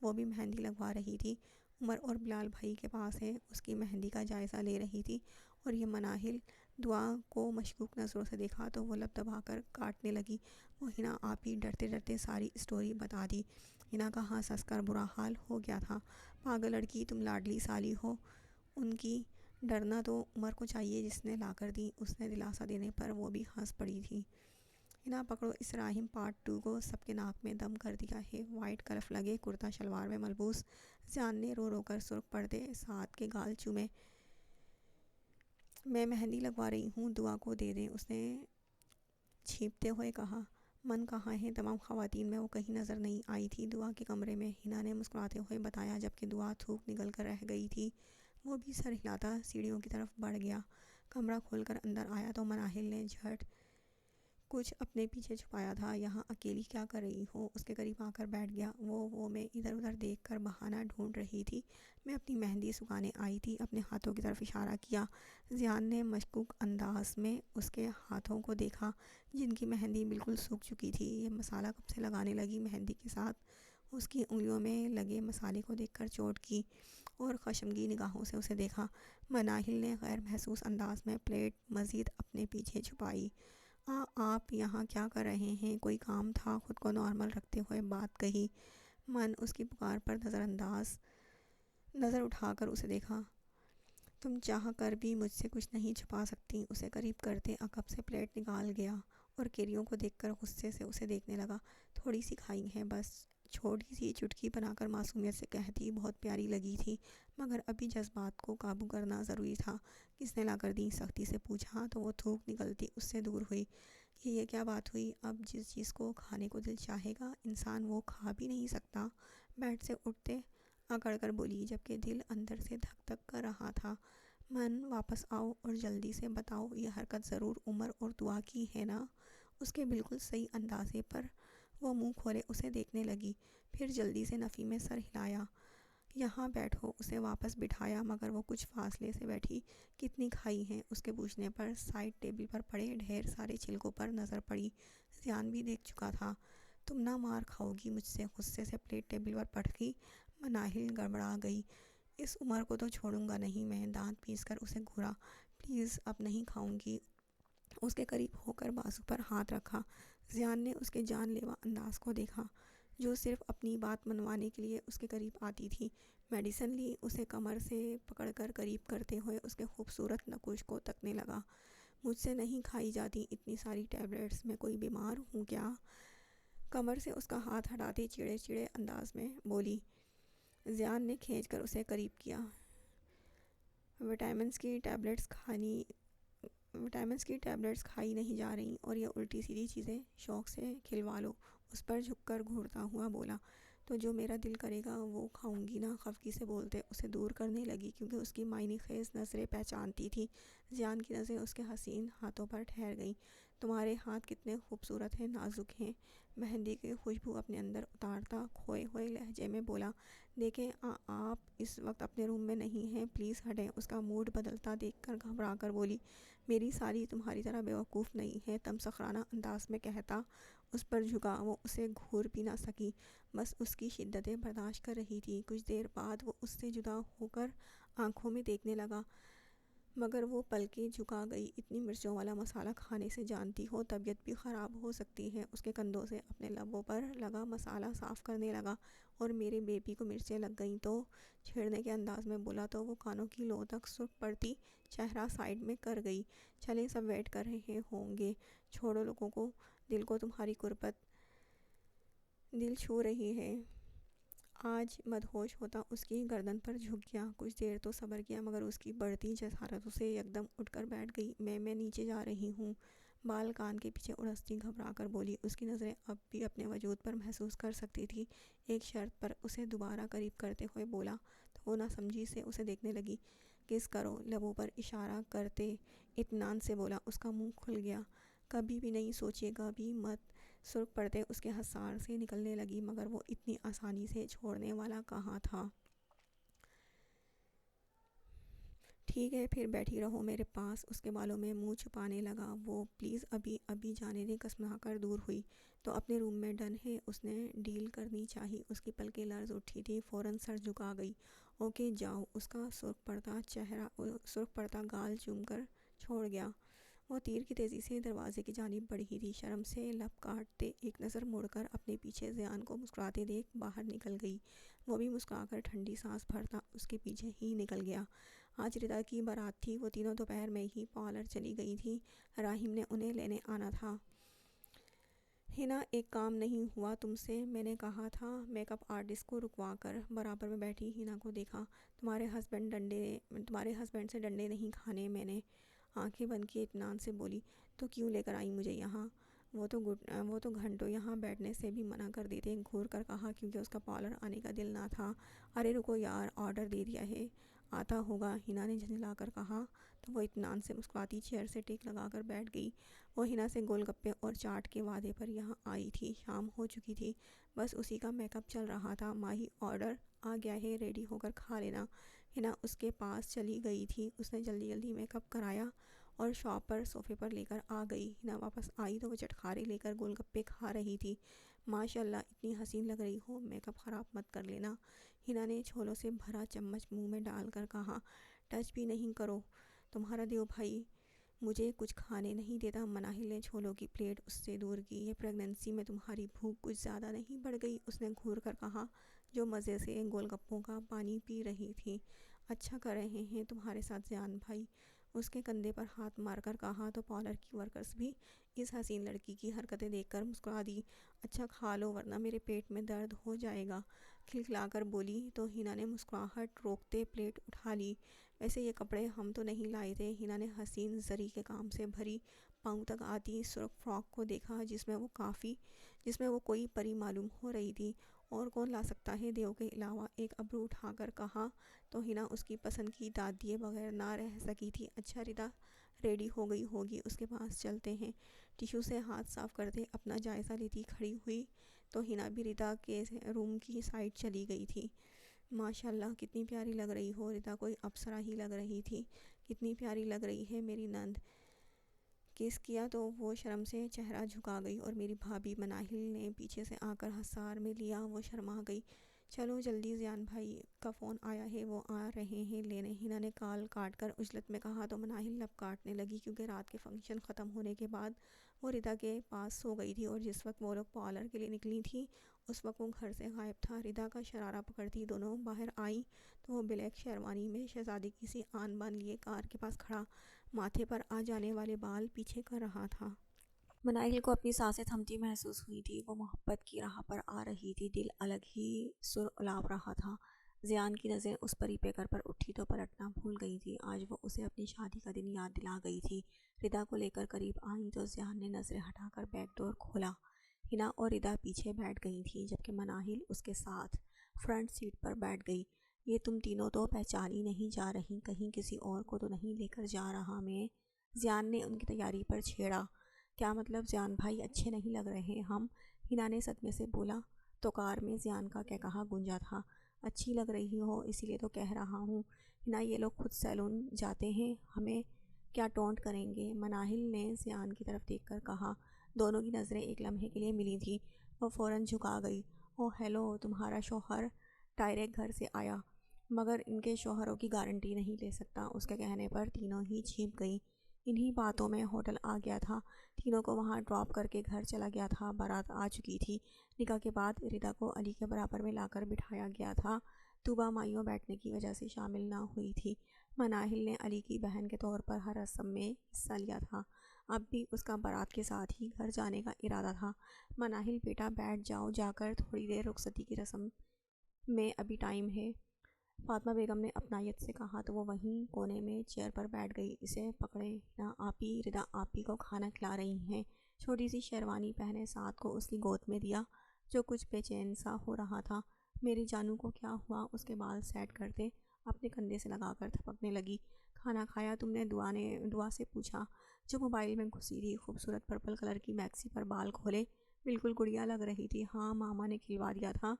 وہ بھی مہندی لگوا رہی تھی۔ عمر اور بلال بھائی کے پاس ہے، اس کی مہندی کا جائزہ لے رہی تھی۔ اور یہ مناہل دعا کو مشکوک نظروں سے دیکھا تو وہ لب دبا کر کاٹنے لگی۔ وہ ہنا آپی ڈرتے ڈرتے ساری اسٹوری بتا دی۔ ہنا کا ہنس ہنس کر برا حال ہو گیا تھا۔ پاگل لڑکی، تم لاڈلی سالی ہو، ان کی ڈرنا تو عمر کو چاہیے جس نے لا کر دی۔ اس نے دلاسا دینے پر وہ بھی ہنس پڑی تھی۔ ہنا پکڑو اس راہم پارٹ 2 کو سب کے ناک میں دم کر دیا ہے۔ وائٹ کلف لگے کرتا شلوار میں ملبوس زیان نے رو رو کر سرخ پردے ساتھ کے گال چومے۔ میں مہندی لگوا رہی ہوں، دعا کو دے دیں، اس نے چھینپتے ہوئے کہا۔ من کہاں ہے؟ تمام خواتین میں وہ کہیں نظر نہیں آئی تھی۔ دعا کے کمرے میں، ہنا نے مسکراتے ہوئے بتایا، جبکہ دعا تھوک نگل کر رہ گئی تھی۔ وہ بھی سر ہلاتا سیڑھیوں کی طرف بڑھ گیا۔ کمرہ کھول کر اندر آیا تو مناہل نے جھٹ کچھ اپنے پیچھے چھپایا تھا۔ یہاں اکیلی کیا کر رہی ہو؟ اس کے قریب آ کر بیٹھ گیا۔ وہ میں ادھر ادھر دیکھ کر بہانہ ڈھونڈ رہی تھی۔ میں اپنی مہندی سکھانے آئی تھی، اپنے ہاتھوں کی طرف اشارہ کیا۔ زیان نے مشکوک انداز میں اس کے ہاتھوں کو دیکھا، جن کی مہندی بالکل سوکھ چکی تھی۔ یہ مسالہ کب سے لگانے لگی؟ مہندی کے ساتھ اس کی انگلیوں میں لگے مسالے کو دیکھ کر چوٹ کی اور خشمگین نگاہوں سے اسے دیکھا۔ مناہل نے غیر محسوس انداز میں پلیٹ مزید اپنے پیچھے چھپائی۔ آپ یہاں کیا کر رہے ہیں؟ کوئی کام تھا؟ خود کو نارمل رکھتے ہوئے بات کہی۔ من اس کی پکار پر نظر اٹھا کر اسے دیکھا۔ تم چاہ کر بھی مجھ سے کچھ نہیں چھپا سکتی۔ اسے قریب کرتے عقب سے پلیٹ نکال گیا اور کیریوں کو دیکھ کر غصے سے اسے دیکھنے لگا۔ تھوڑی سی کھائی ہیں بس، چھوٹی سی چٹکی بنا کر معصومیت سے کہتی۔ بہت پیاری لگی تھی، مگر ابھی جذبات کو قابو کرنا ضروری تھا۔ کس نے لا کر دی؟ سختی سے پوچھا تو وہ تھوک نکلتی اس سے دور ہوئی۔ یہ کیا بات ہوئی؟ اب جس چیز کو کھانے کو دل چاہے گا انسان وہ کھا بھی نہیں سکتا؟ بیڈ سے اٹھتے اکڑ کر بولی، جبکہ دل اندر سے دھک دھک کر رہا تھا۔ من واپس آؤ اور جلدی سے بتاؤ، یہ حرکت ضرور عمر اور دعا کی ہے نا؟ اس کے بالکل صحیح اندازے پر وہ منہ کھولے اسے دیکھنے لگی، پھر جلدی سے نفی میں سر ہلایا۔ یہاں بیٹھو، اسے واپس بٹھایا، مگر وہ کچھ فاصلے سے بیٹھی۔ کتنی کھائی ہیں؟ اس کے پوچھنے پر سائڈ ٹیبل پر پڑے ڈھیر سارے چھلکوں پر نظر پڑی۔ زیان بھی دیکھ چکا تھا۔ تم نہ مار کھاؤ گی مجھ سے؟ غصے سے پلیٹ ٹیبل پر پٹکی۔ مناہل گڑبڑا گئی۔ اس عمر کو تو چھوڑوں گا نہیں میں، دانت پیس کر اسے گھورا۔ پلیز اب نہیں کھاؤں گی۔ اس کے قریب ہو کر بازو پر ہاتھ رکھا۔ زیان نے اس کے جان لیوا انداز کو دیکھا، جو صرف اپنی بات منوانے کے لیے اس کے قریب آتی تھی۔ میڈیسن لی، اسے کمر سے پکڑ کر قریب کرتے ہوئے اس کے خوبصورت نقوش کو تکنے لگا۔ مجھ سے نہیں کھائی جاتی اتنی ساری ٹیبلٹس، میں کوئی بیمار ہوں کیا؟ کمر سے اس کا ہاتھ ہٹاتے چڑے چڑے انداز میں بولی۔ زیان نے کھینچ کر اسے قریب کیا۔ وٹامنس کی ٹیبلٹس کھائی نہیں جا رہی اور یہ الٹی سیدھی چیزیں شوق سے کھلوا لو، اس پر جھک کر گھورتا ہوا بولا۔ تو جو میرا دل کرے گا وہ کھاؤں گی نا، خفگی سے بولتے اسے دور کرنے لگی، کیونکہ اس کی معنی خیز نظریں پہچانتی تھی۔ زیان کی نظریں اس کے حسین ہاتھوں پر ٹھہر گئیں۔ تمہارے ہاتھ کتنے خوبصورت ہیں، نازک ہیں، مہندی کی خوشبو اپنے اندر اتارتا کھوئے ہوئے لہجے میں بولا۔ دیکھیں آپ اس وقت اپنے روم میں نہیں ہیں، پلیز ہٹیں۔ اس کا موڈ بدلتا دیکھ کر گھبرا کر بولی، میری سالی تمہاری طرح بیوقوف نہیں ہے، تمسخرانہ انداز میں کہتا اس پر جھکا۔ وہ اسے گھور بھی نہ سکی، بس اس کی شدتیں برداشت کر رہی تھی۔ کچھ دیر بعد وہ اس سے جدا ہو کر آنکھوں میں دیکھنے لگا، مگر وہ پلکیں جھکا گئی۔ اتنی مرچوں والا مسالہ کھانے سے جانتی ہو طبیعت بھی خراب ہو سکتی ہے۔ اس کے کندھوں سے اپنے لبوں پر لگا مسالہ صاف کرنے لگا۔ اور میرے بیبی کو مرچیں لگ گئیں تو؟ چھیڑنے کے انداز میں بولا تو وہ کانوں کی لو تک سرخ پڑتی چہرہ سائڈ میں کر گئی۔ چلیں سب ویٹ کر رہے ہوں گے، چھوڑو لوگوں کو، دل کو تمہاری قربت دل چھو رہی ہے۔ آج مدہوش ہوتا اس کی گردن پر جھک گیا، کچھ دیر تو صبر کیا مگر اس کی بڑھتی جسارت اسے یکدم اٹھ کر بیٹھ گئی۔ میں نیچے جا رہی ہوں، بال کان کے پیچھے اڑستی گھبرا کر بولی۔ اس کی نظریں اب بھی اپنے وجود پر محسوس کر سکتی تھی۔ ایک شرط پر اسے دوبارہ قریب کرتے ہوئے بولا تو وہ نہ سمجھی سے اسے دیکھنے لگی۔ کس کرو، لبوں پر اشارہ کرتے اطمینان سے بولا۔ اس کا منہ کھل گیا۔ کبھی بھی نہیں سوچے گا بھی مت۔ سرخ پردے اس کے حصار سے نکلنے لگی مگر وہ اتنی آسانی سے چھوڑنے والا کہاں تھا۔ ٹھیک ہے پھر بیٹھی رہو میرے پاس۔ اس کے بالوں میں منہ چھپانے لگا وہ۔ پلیز ابھی جانے دیں، کسملا کر دور ہوئی۔ تو اپنے روم میں ڈن ہے، اس نے ڈیل کرنی چاہی۔ اس کی پلکیں لرز اٹھی تھی، فوراً سر جھکا گئی۔ اوکے جاؤ۔ اس کا سرخ پڑتا گال چوم کر چھوڑ گیا۔ وہ تیر کی تیزی سے دروازے کی جانب بڑھی تھی، شرم سے لب کاٹتے ایک نظر مڑ کر اپنے پیچھے زیان کو مسکراتے دیکھ باہر نکل گئی۔ وہ بھی مسکرا کر ٹھنڈی سانس بھرتا اس کے پیچھے ہی نکل گیا۔ آج ردا کی بارات تھی، وہ تینوں دوپہر میں ہی پارلر چلی گئی تھی۔ راحم نے انہیں لینے آنا تھا۔ ہنا ایک کام نہیں ہوا تم سے، میں نے کہا تھا میک اپ آرٹسٹ کو رکوا کر۔ برابر میں بیٹھی ہنا کو دیکھا۔ تمہارے ہسبینڈ سے ڈنڈے نہیں کھانے میں نے، آنکھیں بند کیے اطمینان سے بولی۔ تو کیوں لے کر آئی مجھے یہاں؟ وہ تو گھنٹوں یہاں بیٹھنے سے بھی منع کر دیتے، گھور کر کہا، کیونکہ اس کا پارلر آنے کا دل نہ تھا۔ ارے رکو یار، آرڈر دے دیا ہے، آتا ہوگا، ہنا نے جھنجھلا کر کہا۔ تو وہ اطمینان سے مسکراتی چیئر سے ٹیک لگا کر بیٹھ گئی۔ وہ ہنا سے گول گپے اور چاٹ کے وعدے پر یہاں آئی تھی، شام ہو چکی تھی، بس اسی کا میک اپ چل رہا تھا۔ ماہی آرڈر آ گیا ہے، ریڈی ہو کر کھا لینا۔ ہنا اس کے پاس چلی گئی تھی، اس نے جلدی میک اپ کرایا اور شاپ پر صوفے پر لے کر آ گئی۔ ہنا واپس آئی تو وہ چٹخارے لے کر گول گپے کھا رہی تھی۔ ماشاء اللہ اتنی حسین لگ رہی ہو، میک اپ خراب مت کر لینا، ہنا نے چھولوں سے بھرا چمچ منہ میں ڈال کر کہا۔ ٹچ بھی نہیں کرو، تمہارا دیو بھائی مجھے کچھ کھانے نہیں دیتا۔ مناہل نے چھولوں کی پلیٹ اس سے دور کی۔ یہ پریگننسی میں تمہاری بھوک کچھ زیادہ نہیں بڑھ گئی؟ اس نے گھور کر کہا، جو مزے سے گول گپوں کا پانی پی رہی تھی۔ اچھا کر رہے ہیں تمہارے ساتھ زیان بھائی، اس کے کندھے پر ہاتھ مار کر کہا۔ تو پارلر کی ورکرز بھی اس حسین لڑکی کی حرکتیں دیکھ کر مسکرا دی۔ اچھا کھا لو ورنہ میرے پیٹ میں درد ہو جائے گا، کھلکھلا کر بولی۔ تو ہنا نے مسکراہٹ روکتے پلیٹ اٹھا لی۔ ویسے یہ کپڑے ہم تو نہیں لائے تھے۔ ہنا نے حسین زری کے کام سے بھری پاؤں تک آتی سرخ فراک کو دیکھا جس میں وہ کوئی پری معلوم ہو رہی تھی۔ اور کون لا سکتا ہے دیو کے علاوہ؟ ایک ابرو اٹھا کر کہا۔ تو ہنا اس کی پسند کی داد دیے بغیر نہ رہ سکی تھی۔ اچھا ردا ریڈی ہو گئی ہوگی، اس کے پاس چلتے ہیں۔ ٹیشو سے ہاتھ صاف کرتے اپنا جائزہ لیتی کھڑی ہوئی تو ہنا بھی ردا کے روم کی سائڈ چلی گئی تھی۔ ماشاء اللہ کتنی پیاری لگ رہی ہو، ردا کوئی اپسرا ہی لگ رہی تھی۔ کتنی پیاری لگ رہی ہے میری نند۔ کس کیا تو وہ شرم سے چہرہ جھکا گئی، اور میری بھابھی مناہل نے پیچھے سے آ کر حصار میں لیا، وہ شرما گئی۔ چلو جلدی، زیان بھائی کا فون آیا ہے، وہ آ رہے ہیں لینے، ہنا نے کال کاٹ کر عجلت میں کہا۔ تو مناہل لب کاٹنے لگی کیونکہ رات کے فنکشن ختم ہونے کے بعد وہ ردا کے پاس سو گئی تھی، اور جس وقت وہ لوگ پارلر کے لیے نکلی تھی اس وقت وہ گھر سے غائب تھا۔ ردا کا شرارہ پکڑتی دونوں باہر آئیں تو وہ بلیک شیروانی میں شہزادی سی آن بان لیے کار کے پاس کھڑا، ماتھے پر آ جانے والے بال پیچھے کر رہا تھا۔ مناہل کو اپنی سانسیں تھمتی محسوس ہوئی تھی، وہ محبت کی راہ پر آ رہی تھی، دل الگ ہی سر الاپ رہا تھا۔ زیان کی نظریں اس پری پیکر پر اٹھی تو پلٹنا بھول گئی تھی، آج وہ اسے اپنی شادی کا دن یاد دلا گئی تھی۔ ردا کو لے کر قریب آئیں تو زیان نے نظریں ہٹا کر بیک ڈور کھولا۔ ہنا اور ردا پیچھے بیٹھ گئی تھیں جبکہ مناہل اس کے ساتھ فرنٹ سیٹ پر بیٹھ گئی۔ یہ تم تینوں تو پہچانی نہیں جا رہی، کہیں کسی اور کو تو نہیں لے کر جا رہا میں؟ زیان نے ان کی تیاری پر چھیڑا۔ کیا مطلب زیان بھائی، اچھے نہیں لگ رہے ہم؟ ہنا نے صدمے سے بولا۔ تو کار میں زیان کا کیا کہا گونجا تھا۔ اچھی لگ رہی ہو اسی لیے تو کہہ رہا ہوں۔ ہنا یہ لوگ خود سیلون جاتے ہیں، ہمیں کیا ٹونٹ کریں گے؟ مناہل نے زیان کی طرف دیکھ کر کہا۔ دونوں کی نظریں ایک لمحے کے لیے ملی تھیں، وہ فوراً جھکا گئی۔ اوہ ہیلو، تمہارا شوہر ڈائریکٹ گھر سے آیا، مگر ان کے شوہروں کی گارنٹی نہیں لے سکتا۔ اس کے کہنے پر تینوں ہی چھپ گئیں۔ انہی باتوں میں ہوٹل آ گیا تھا، تینوں کو وہاں ڈراپ کر کے گھر چلا گیا تھا۔ بارات آ چکی تھی، نکاح کے بعد ردا کو علی کے برابر میں لا کر بٹھایا گیا تھا، طوبیٰ مائیوں بیٹھنے کی وجہ سے شامل نہ ہوئی تھی۔ مناہل نے علی کی بہن کے طور پر ہر رسم میں حصہ لیا تھا، اب بھی اس کا بارات کے ساتھ ہی گھر جانے کا ارادہ تھا۔ مناہل بیٹا بیٹھ جاؤ، جا کر تھوڑی دیر رخصتی کی رسم میں ابھی ٹائم ہے۔ فاطمہ بیگم نے اپنائیت سے کہا تو وہ وہیں کونے میں چیئر پر بیٹھ گئی۔ اسے پکڑے نہ آپی، ردا آپی کو کھانا کھلا رہی ہیں۔ چھوٹی سی شیروانی پہنے سعد کو اس کی گود میں دیا جو کچھ بے چین سا ہو رہا تھا۔ میری جانو کو کیا ہوا؟ اس کے بال سیٹ کرتے اپنے کندھے سے لگا کر تھپکنے لگی۔ کھانا کھایا تم نے؟ دعا سے پوچھا جو موبائل میں گھسی تھی۔ خوبصورت پرپل کلر کی میکسی پر بال کھولے بالکل گڑیا لگ رہی تھی۔ ہاں ماما نے کھلوا دیا تھا۔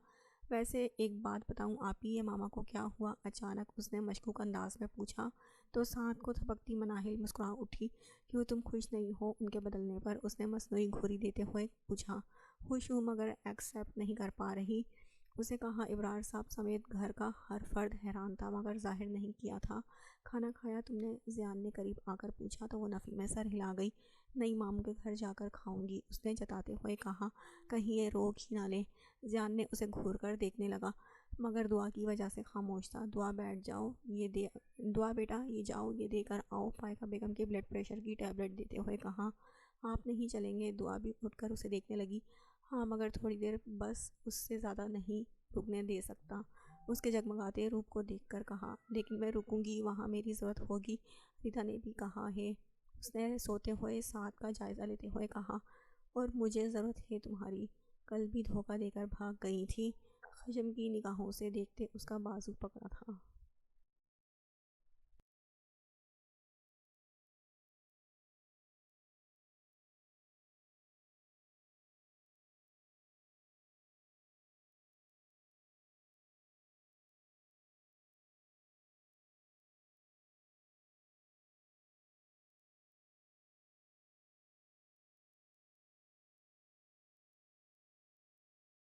ویسے ایک بات بتاؤں آپی، یہ ماما کو کیا ہوا؟ اچانک اس نے مشکوک انداز میں پوچھا تو سعد کو تھپکتی مناہل مسکرا اٹھی۔ کیوں تم خوش نہیں ہو ان کے بدلنے پر؟ اس نے مصنوعی گھوری دیتے ہوئے پوچھا۔ خوش ہوں مگر ایکسیپٹ نہیں کر پا رہی۔ اسے کہا ابرار صاحب سمیت گھر کا ہر فرد حیران تھا مگر ظاہر نہیں کیا تھا۔ کھانا کھایا تم نے؟ زیان نے قریب آ کر پوچھا تو وہ نفی میں سر ہلا گئی۔ نہیں ماموں کے گھر جا کر کھاؤں گی، اس نے جتاتے ہوئے کہا۔ کہیں یہ روک ہی نہ لیں۔ زیان نے اسے گھور کر دیکھنے لگا مگر دعا کی وجہ سے خاموش تھا۔ دعا بیٹھ جاؤ، دعا بیٹا یہ جاؤ یہ دے کر آؤ، فائقہ بیگم کے بلڈ پریشر کی ٹیبلٹ دیتے ہوئے کہا۔ آپ نہیں چلیں گے؟ دعا بھی اٹھ کر اسے دیکھنے لگی۔ ہاں مگر تھوڑی دیر بس، اس سے زیادہ نہیں رکنے دے سکتا۔ اس کے جگمگاتے روپ کو دیکھ کر کہا۔ لیکن میں رکوں گی، وہاں میری ضرورت ہوگی، ردا نے بھی کہا ہے، اس نے سوتے ہوئے سعد کا جائزہ لیتے ہوئے کہا۔ اور مجھے ضرورت ہے تمہاری، کل بھی دھوکہ دے کر بھاگ گئی تھی۔ خشم کی نگاہوں سے دیکھتے اس کا بازو پکڑا تھا۔